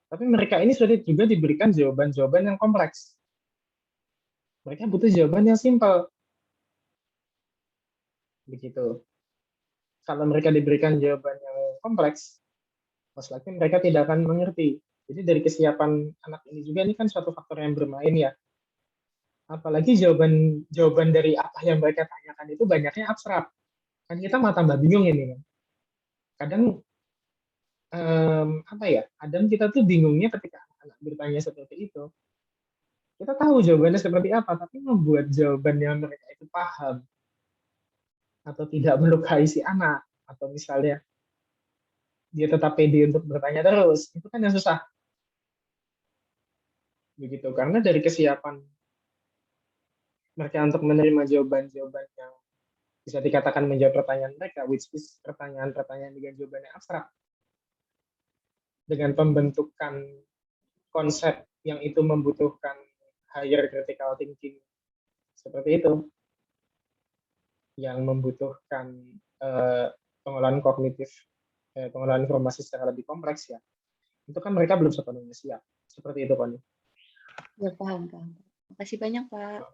[SPEAKER 1] tapi mereka ini sudah juga diberikan jawaban-jawaban yang kompleks. Mereka butuh jawaban yang simpel, begitu. Kalau mereka diberikan jawaban yang kompleks, most likely mereka tidak akan mengerti. Jadi dari kesiapan anak ini juga ini kan suatu faktor yang bermain ya. Apalagi jawaban dari apa yang mereka tanyakan itu banyaknya abstrak. Kan kita malah tambah bingung ini kan. Kadang apa ya? Kadang kita tuh bingungnya ketika anak bertanya seperti itu. Kita tahu jawabannya seperti apa, tapi membuat jawaban yang mereka itu paham atau tidak melukai si anak, atau misalnya dia tetap pede untuk bertanya terus, itu kan yang susah. Begitu, karena dari kesiapan mereka untuk menerima jawaban-jawaban yang bisa dikatakan menjawab pertanyaan mereka, which is pertanyaan-pertanyaan dengan jawaban yang abstrak, dengan pembentukan konsep yang itu membutuhkan higher critical thinking seperti itu, yang membutuhkan pengolahan kognitif, pengolahan informasi secara lebih kompleks ya. Itu kan mereka belum sepenuhnya siap. Seperti itu, Poni.
[SPEAKER 4] Ya, paham. Makasih banyak, Pak.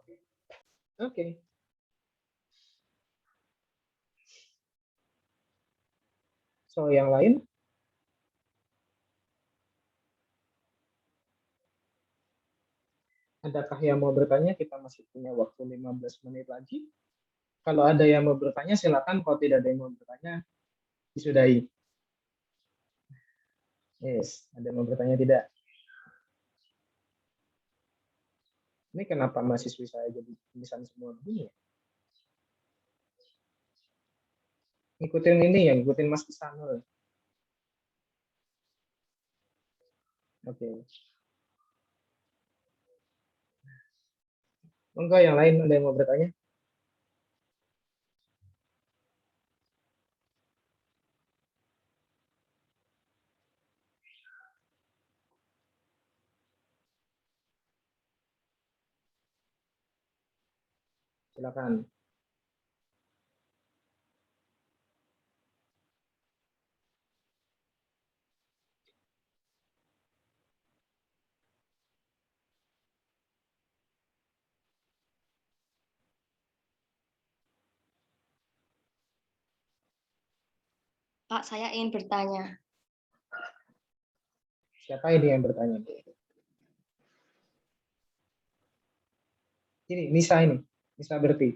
[SPEAKER 1] Oke. So, yang lain? Adakah yang mau bertanya? Kita masih punya waktu 15 menit lagi. Kalau ada yang mau bertanya, silakan. Kalau tidak ada yang mau bertanya, disudahi. Yes, ada yang mau bertanya tidak? Ini kenapa mahasiswi saya jadi tulisan semua begini ya? Ngikutin ini ya, ngikutin Mas Isanul. Oke. Enggak, yang lain ada yang mau bertanya? Silakan.
[SPEAKER 4] Pak, saya ingin bertanya.
[SPEAKER 1] Siapa ini yang bertanya? Ini, Nisa ini. Nisa Berti.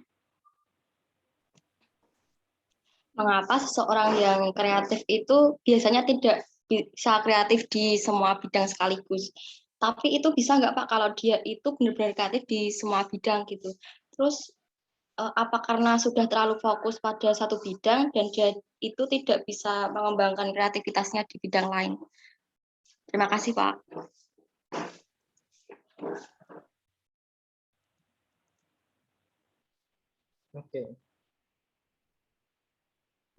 [SPEAKER 5] Mengapa seseorang yang kreatif itu biasanya tidak bisa kreatif di semua bidang sekaligus? Tapi itu bisa nggak Pak kalau dia itu benar-benar kreatif di semua bidang gitu? Terus apa karena sudah terlalu fokus pada satu bidang dan dia itu tidak bisa mengembangkan kreativitasnya di bidang lain? Terima kasih Pak.
[SPEAKER 1] Oke.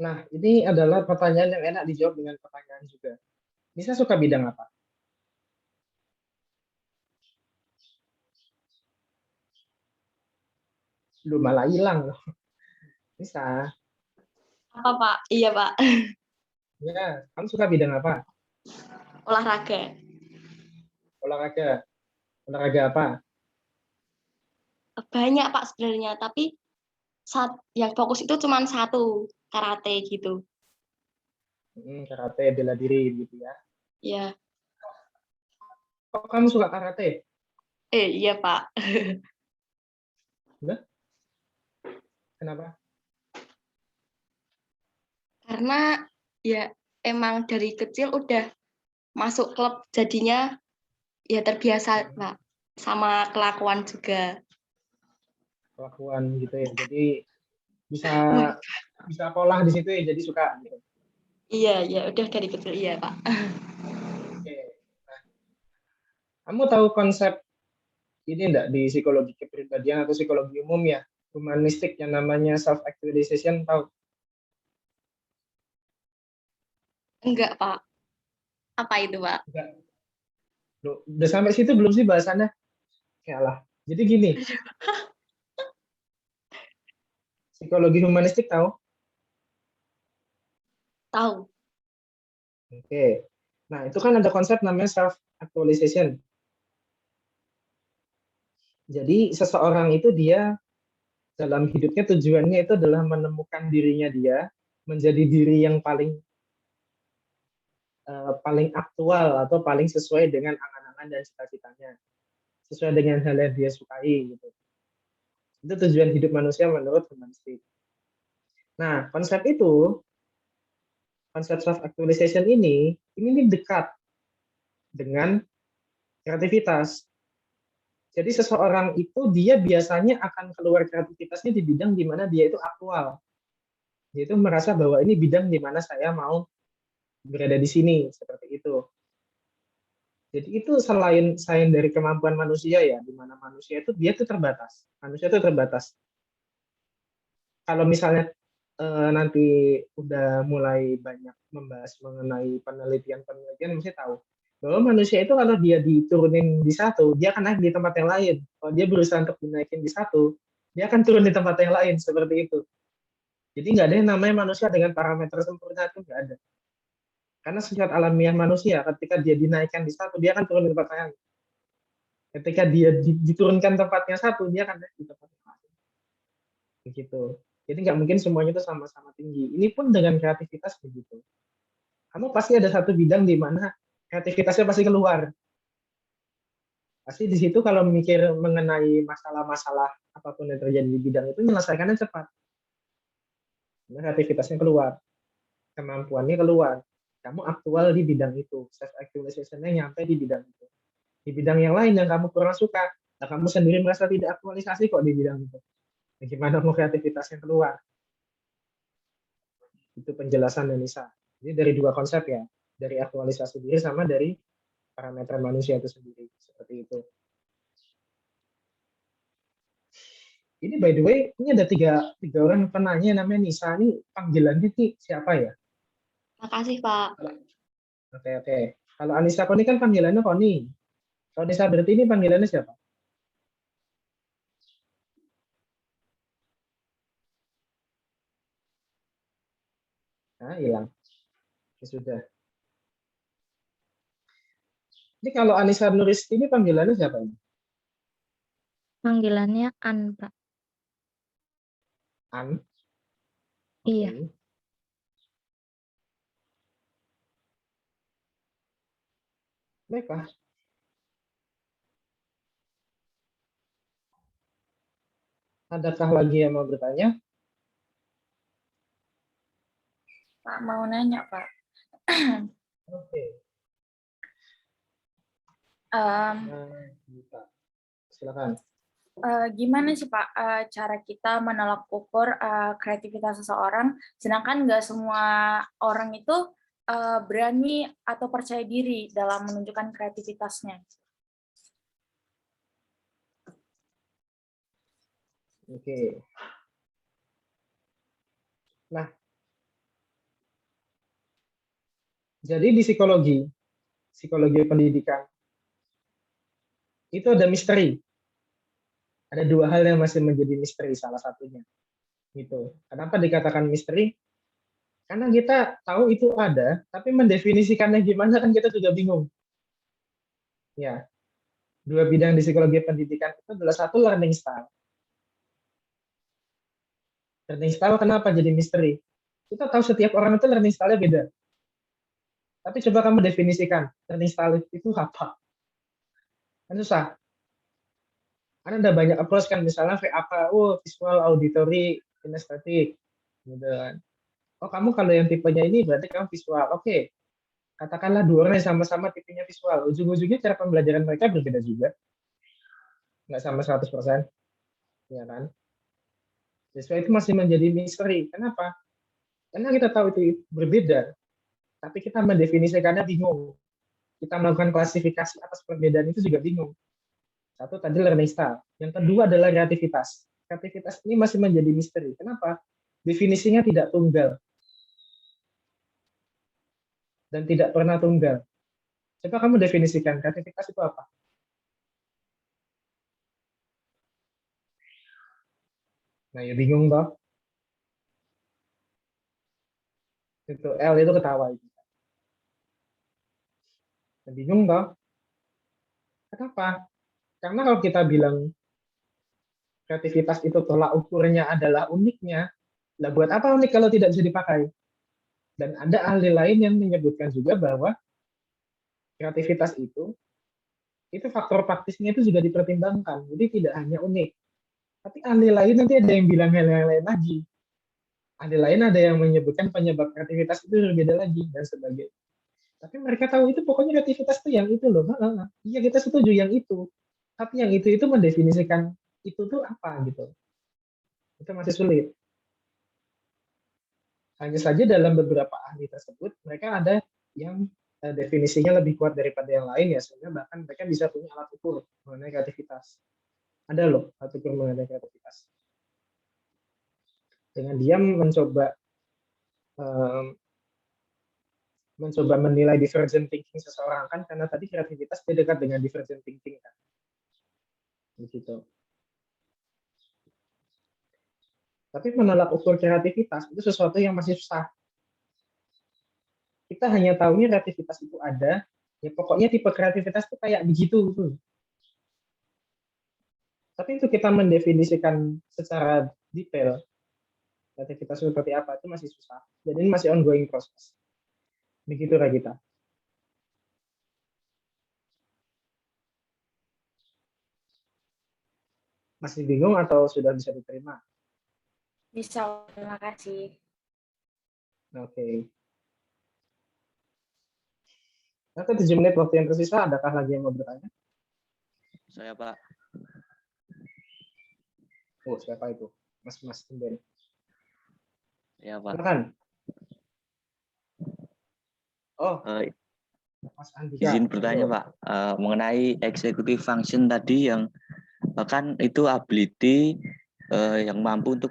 [SPEAKER 1] Nah, ini adalah pertanyaan yang enak dijawab dengan pertanyaan juga. Nisa suka bidang apa? Lu malah hilang loh. Nisa.
[SPEAKER 5] Apa Pak? Iya Pak.
[SPEAKER 1] Ya, kamu suka bidang apa?
[SPEAKER 5] Olahraga.
[SPEAKER 1] Olahraga. Olahraga apa?
[SPEAKER 5] Banyak Pak sebenarnya, tapi yang fokus itu cuma satu, karate gitu.
[SPEAKER 1] Karate, bela diri gitu ya.
[SPEAKER 5] Iya.
[SPEAKER 1] Kok kamu suka karate?
[SPEAKER 5] Iya Pak.
[SPEAKER 1] Enggak? Kenapa?
[SPEAKER 5] Karena ya emang dari kecil udah masuk klub jadinya ya terbiasa Pak sama kelakuan juga.
[SPEAKER 1] Kelakuan gitu ya. Jadi bisa sekolah di situ ya, jadi suka gitu.
[SPEAKER 5] Iya, ya udah dari kecil iya Pak.
[SPEAKER 1] Oke. Nah, kamu tahu konsep ini enggak di psikologi kepribadian atau psikologi umum ya, humanistik yang namanya self actualization, tahu?
[SPEAKER 5] Enggak Pak. Apa itu Pak?
[SPEAKER 1] Enggak. Loh, udah sampai situ belum sih bahasannya? Yalah. Jadi gini. Psikologi humanistik tahu?
[SPEAKER 5] Tahu.
[SPEAKER 1] Oke. Nah, itu kan ada konsep namanya self actualization. Jadi seseorang itu dia dalam hidupnya tujuannya itu adalah menemukan dirinya dia, menjadi diri yang paling aktual atau paling sesuai dengan angan-angan dan cita-citanya, sesuai dengan hal yang dia sukai gitu. Itu tujuan hidup manusia menurut humanistik. Nah, konsep self actualization ini dekat dengan kreativitas. Jadi seseorang itu dia biasanya akan keluar kreativitasnya di bidang di mana dia itu aktual. Dia itu merasa bahwa ini bidang di mana saya mau berada di sini, seperti itu. Jadi itu selain dari kemampuan manusia ya, di mana manusia itu dia itu terbatas. Manusia itu terbatas. Kalau misalnya nanti udah mulai banyak membahas mengenai penelitian mesti tahu Bahwa manusia itu kalau dia diturunin di satu, dia akan naik di tempat yang lain. Kalau dia berusaha untuk dinaikin di satu, dia akan turun di tempat yang lain, seperti itu. Jadi nggak ada yang namanya manusia dengan parameter sempurna, itu nggak ada. Karena sifat alamiah manusia, ketika dia dinaikkan di satu, dia akan turun di tempat lain. Ketika dia diturunkan tempatnya satu, dia akan naik di tempat yang lain. Begitu. Jadi nggak mungkin semuanya itu sama-sama tinggi. Ini pun dengan kreativitas begitu. Kamu pasti ada satu bidang di mana kreativitasnya pasti keluar. Pasti di situ kalau mikir mengenai masalah-masalah apapun yang terjadi di bidang itu, menyelesaikannya cepat. Karena kreativitasnya keluar, kemampuannya keluar. Kamu aktual di bidang itu, self-actualization-nya nyampe di bidang itu. Di bidang yang lain yang kamu kurang suka, nah kamu sendiri merasa tidak aktualisasi kok di bidang itu. Nah, gimana mau kreativitasnya keluar? Itu penjelasan Nisa. Jadi dari dua konsep ya, dari aktualisasi diri sama dari parameter manusia itu sendiri, seperti itu. Ini by the way, ini ada tiga orang penanya namanya Nisa. Ini panggilannya siapa ya?
[SPEAKER 5] Makasih, Pak.
[SPEAKER 1] Oke. Kalau Anissa Koni kan panggilannya Koni. Kalau Nisa berarti ini panggilannya siapa? Nah, hilang. Ya, sudah. Ini kalau Anissa Nuris ini panggilannya siapa ini?
[SPEAKER 3] Panggilannya An, Pak.
[SPEAKER 1] An?
[SPEAKER 3] Iya.
[SPEAKER 1] Okay. Baiklah. Adakah lagi yang mau bertanya?
[SPEAKER 2] Pak mau nanya, Pak.
[SPEAKER 1] Oke. Silakan.
[SPEAKER 2] Gimana sih Pak cara kita menolak ukur kreativitas seseorang, sedangkan nggak semua orang itu berani atau percaya diri dalam menunjukkan kreativitasnya?
[SPEAKER 1] Oke. Nah, jadi di psikologi pendidikan, itu ada misteri. Ada dua hal yang masih menjadi misteri, salah satunya. Gitu. Kenapa dikatakan misteri? Karena kita tahu itu ada, tapi mendefinisikannya gimana kan kita juga bingung. Ya, dua bidang di psikologi pendidikan itu adalah satu learning style. Learning style kenapa jadi misteri? Kita tahu setiap orang itu learning style-nya beda. Tapi coba kamu definisikan learning style itu apa? Kan susah. Karena ada banyak approach kan, misalnya apa? Oh, visual, auditory, kinesthetic. Gitu kan. Oh, kamu kalau yang tipenya ini berarti kamu visual. Oke. Katakanlah dua orang yang sama-sama tipenya visual. Ujung-ujungnya cara pembelajaran mereka berbeda juga. Nggak sama 100%. Ya kan? Siswa itu masih menjadi misteri. Kenapa? Karena kita tahu itu berbeda, tapi kita mendefinisikannya bingung. Kita melakukan klasifikasi atas perbedaan itu juga bingung. Satu tadi learning style. Yang kedua adalah kreativitas. Kreativitas ini masih menjadi misteri. Kenapa? Definisinya tidak tunggal. Dan tidak pernah tunggal. Coba kamu definisikan kreativitas itu apa? Nah, ya bingung toh. Itu L itu ketawa itu. Nah, bingung toh. Kenapa? Karena kalau kita bilang kreativitas itu tolak ukurnya adalah uniknya, lah buat apa unik kalau tidak bisa dipakai? Dan ada ahli lain yang menyebutkan juga bahwa kreativitas itu faktor praktisnya itu juga dipertimbangkan. Jadi tidak hanya unik. Tapi ahli lain nanti ada yang bilang hal yang lain lagi. Ahli lain ada yang menyebutkan penyebab kreativitas itu berbeda lagi dan sebagainya. Tapi mereka tahu itu pokoknya kreativitas itu yang itu loh. Iya kita setuju yang itu. Tapi yang itu mendefinisikan itu tuh apa gitu. Itu masih sulit. Hanya saja dalam beberapa ahli tersebut mereka ada yang definisinya lebih kuat daripada yang lain ya, sehingga bahkan mereka bisa punya alat ukur mengenai kreativitas. Ada loh alat ukur mengenai kreativitas. Dengan dia mencoba mencoba menilai divergent thinking seseorang kan, karena tadi kreativitas dia dekat dengan divergent thinking kan. Begitu. Tapi menolak ukur kreativitas itu sesuatu yang masih susah. Kita hanya tahunya kreativitas itu ada, ya pokoknya tipe kreativitas itu kayak begitu gitu. Tapi itu kita mendefinisikan secara detail kreativitas seperti apa itu masih susah. Jadi ini masih ongoing proses. Begitu Ragita. Masih bingung atau sudah bisa diterima?
[SPEAKER 2] Bisa, terima kasih.
[SPEAKER 1] Oke. Oke, 7 menit waktu yang tersisa. Adakah lagi yang mau bertanya?
[SPEAKER 6] Saya Pak.
[SPEAKER 1] Oh, siapa itu? Mas Tumben.
[SPEAKER 6] Ya Pak.
[SPEAKER 1] Silakan. Oh, Mas Andika.
[SPEAKER 6] Izin bertanya Pak, mengenai executive function tadi yang kan itu ability yang mampu untuk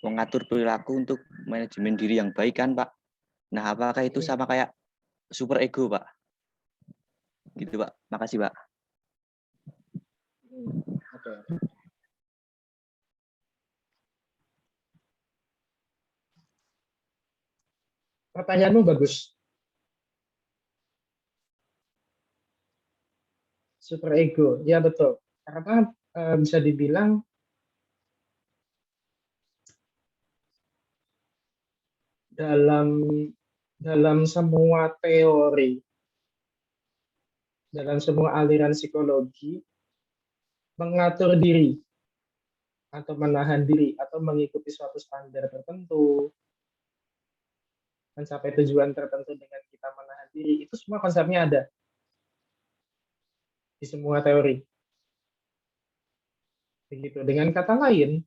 [SPEAKER 6] mengatur perilaku untuk manajemen diri yang baik kan Pak. Nah, apakah itu sama kayak super ego Pak? Gitu Pak. Makasih Pak.
[SPEAKER 1] Oke. Pertanyaanmu bagus. Super ego, ya betul. Karena bisa dibilang dalam semua teori, dalam semua aliran psikologi, mengatur diri atau menahan diri atau mengikuti suatu standar tertentu, mencapai tujuan tertentu dengan kita menahan diri, itu semua konsepnya ada di semua teori. Begitu. Dengan kata lain,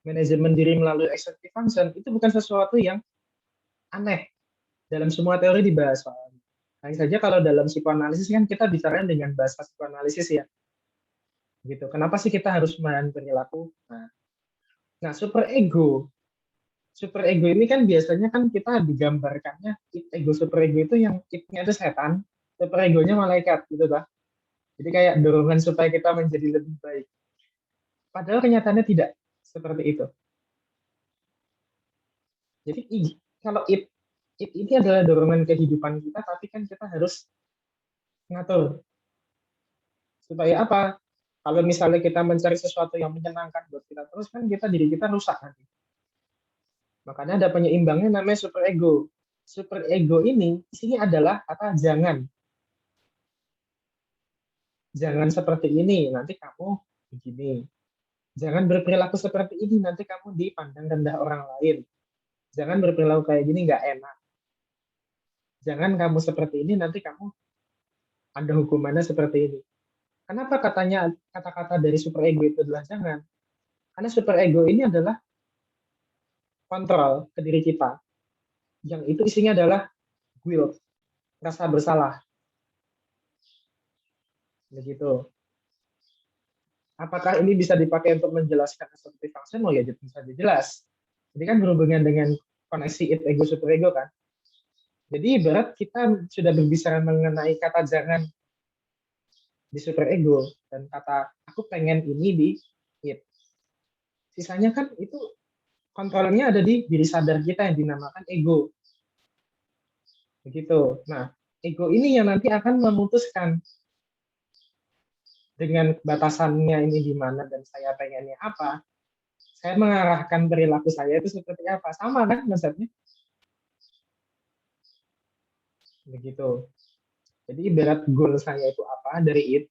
[SPEAKER 1] manajemen diri melalui executive function itu bukan sesuatu yang aneh. Dalam semua teori dibahas soalnya. Hanya saja kalau dalam psikoanalisis kan kita bicara dengan bahasa psikoanalisis ya. Gitu. Kenapa sih kita harus menahan perilaku? Nah, super ego ini kan biasanya kan kita digambarkannya ego super ego itu yang nya itu setan, super egonya malaikat gitu Pak. Jadi kayak dorongan supaya kita menjadi lebih baik. Padahal kenyataannya tidak seperti itu. Jadi kalau ini adalah dorongan kehidupan kita, tapi kan kita harus ngatur. Supaya apa? Kalau misalnya kita mencari sesuatu yang menyenangkan buat kita terus, kan diri kita rusak nanti. Makanya ada penyeimbangnya namanya super ego. Super ego ini isinya adalah kata jangan. Jangan seperti ini, nanti kamu begini. Jangan berperilaku seperti ini, nanti kamu dipandang rendah orang lain. Jangan berperilaku kayak gini, nggak enak. Jangan kamu seperti ini, nanti kamu ada hukumannya seperti ini. Kenapa kata-kata dari super ego itu adalah jangan? Karena super ego ini adalah kontrol ke diri kita. Yang itu isinya adalah guilt, rasa bersalah. Begitu. Apakah ini bisa dipakai untuk menjelaskan executive function? Oh ya, tentu saja jelas. Jadi kan berhubungan dengan koneksi ego super ego kan. Jadi ibarat kita sudah berbicara mengenai kata jangan di super ego dan kata aku pengen ini di it. Sisanya kan itu kontrolnya ada di diri sadar kita yang dinamakan ego. Begitu. Nah, ego ini yang nanti akan memutuskan dengan batasannya ini di mana dan saya pengennya apa. Saya mengarahkan perilaku saya itu seperti apa. Sama kan konsepnya? Begitu. Jadi ibarat goal saya itu apa dari it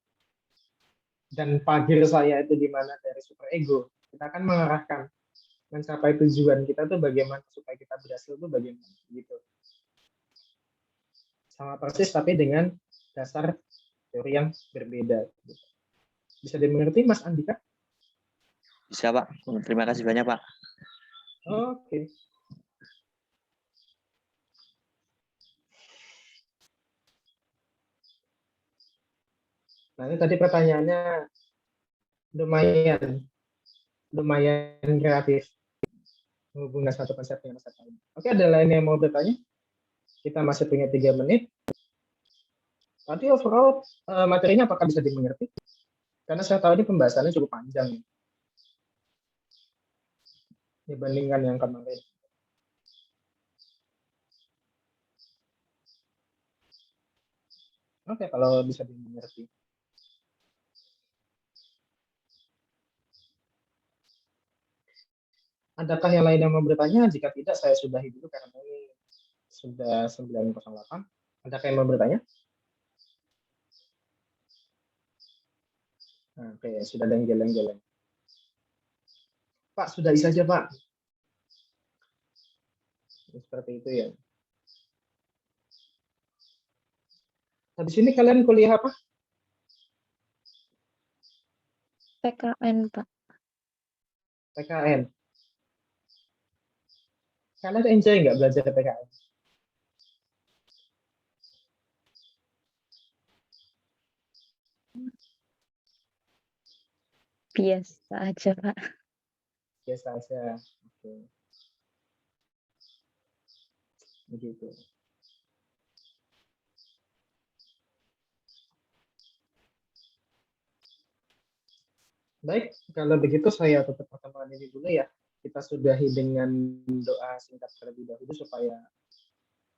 [SPEAKER 1] dan pagir saya itu di mana dari super ego. Kita akan mengarahkan mencapai tujuan kita tuh bagaimana supaya kita berhasil tuh bagaimana gitu. Sama persis tapi dengan dasar teori yang berbeda. Bisa dimengerti Mas Andika?
[SPEAKER 6] Bisa Pak. Terima kasih banyak Pak.
[SPEAKER 1] Oke. Nah, ini tadi pertanyaannya lumayan kreatif menghubungkan satu konsep dengan satu lain. Oke, ada lain yang mau bertanya? Kita masih punya 3 menit. Tapi overall materinya apakah bisa dimengerti? Karena saya tahu ini pembahasannya cukup panjang dibandingkan yang kemarin. Oke, kalau bisa dimengerti. Adakah yang lain yang mau bertanya? Jika tidak, saya sudahi dulu karena ini sudah 9.08. Adakah yang mau bertanya? Oke, sudah ada yang geleng-geleng. Pak, sudah saja, Pak. Seperti itu ya. Habis ini kalian kuliah apa?
[SPEAKER 3] PKN, Pak.
[SPEAKER 1] PKN. Kalian enjoy nggak belajar PKN?
[SPEAKER 3] Biasa aja, Pak.
[SPEAKER 1] Biasa aja. Oke. Begitu. Baik, kalau begitu saya tutup pertemuan ini dulu ya. Kita sudahi dengan doa singkat terlebih dahulu supaya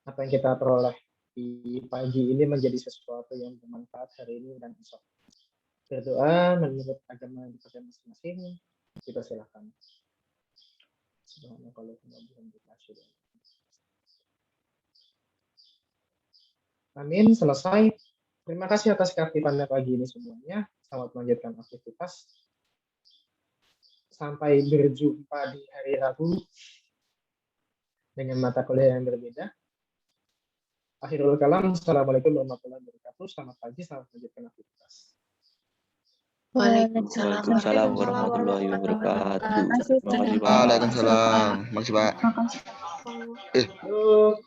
[SPEAKER 1] apa yang kita peroleh di pagi ini menjadi sesuatu yang bermanfaat hari ini dan esok. Berdoa menurut agama yang dipercaya masing-masing. Kita silakan. Amin, selesai. Terima kasih atas keaktifannya pagi ini semuanya. Selamat melanjutkan aktivitas. Sampai berjumpa di hari Rabu dengan mata kuliah yang berbeda. Akhirul kalam. Assalamualaikum warahmatullahi wabarakatuh. Selamat pagi, selamat melanjutkan aktivitas.
[SPEAKER 6] Waalaikumsalam warahmatullahi wabarakatuh. Terima kasih, Pak.
[SPEAKER 7] Waalaikumsalam. Makasih, Pak.
[SPEAKER 1] Yuk.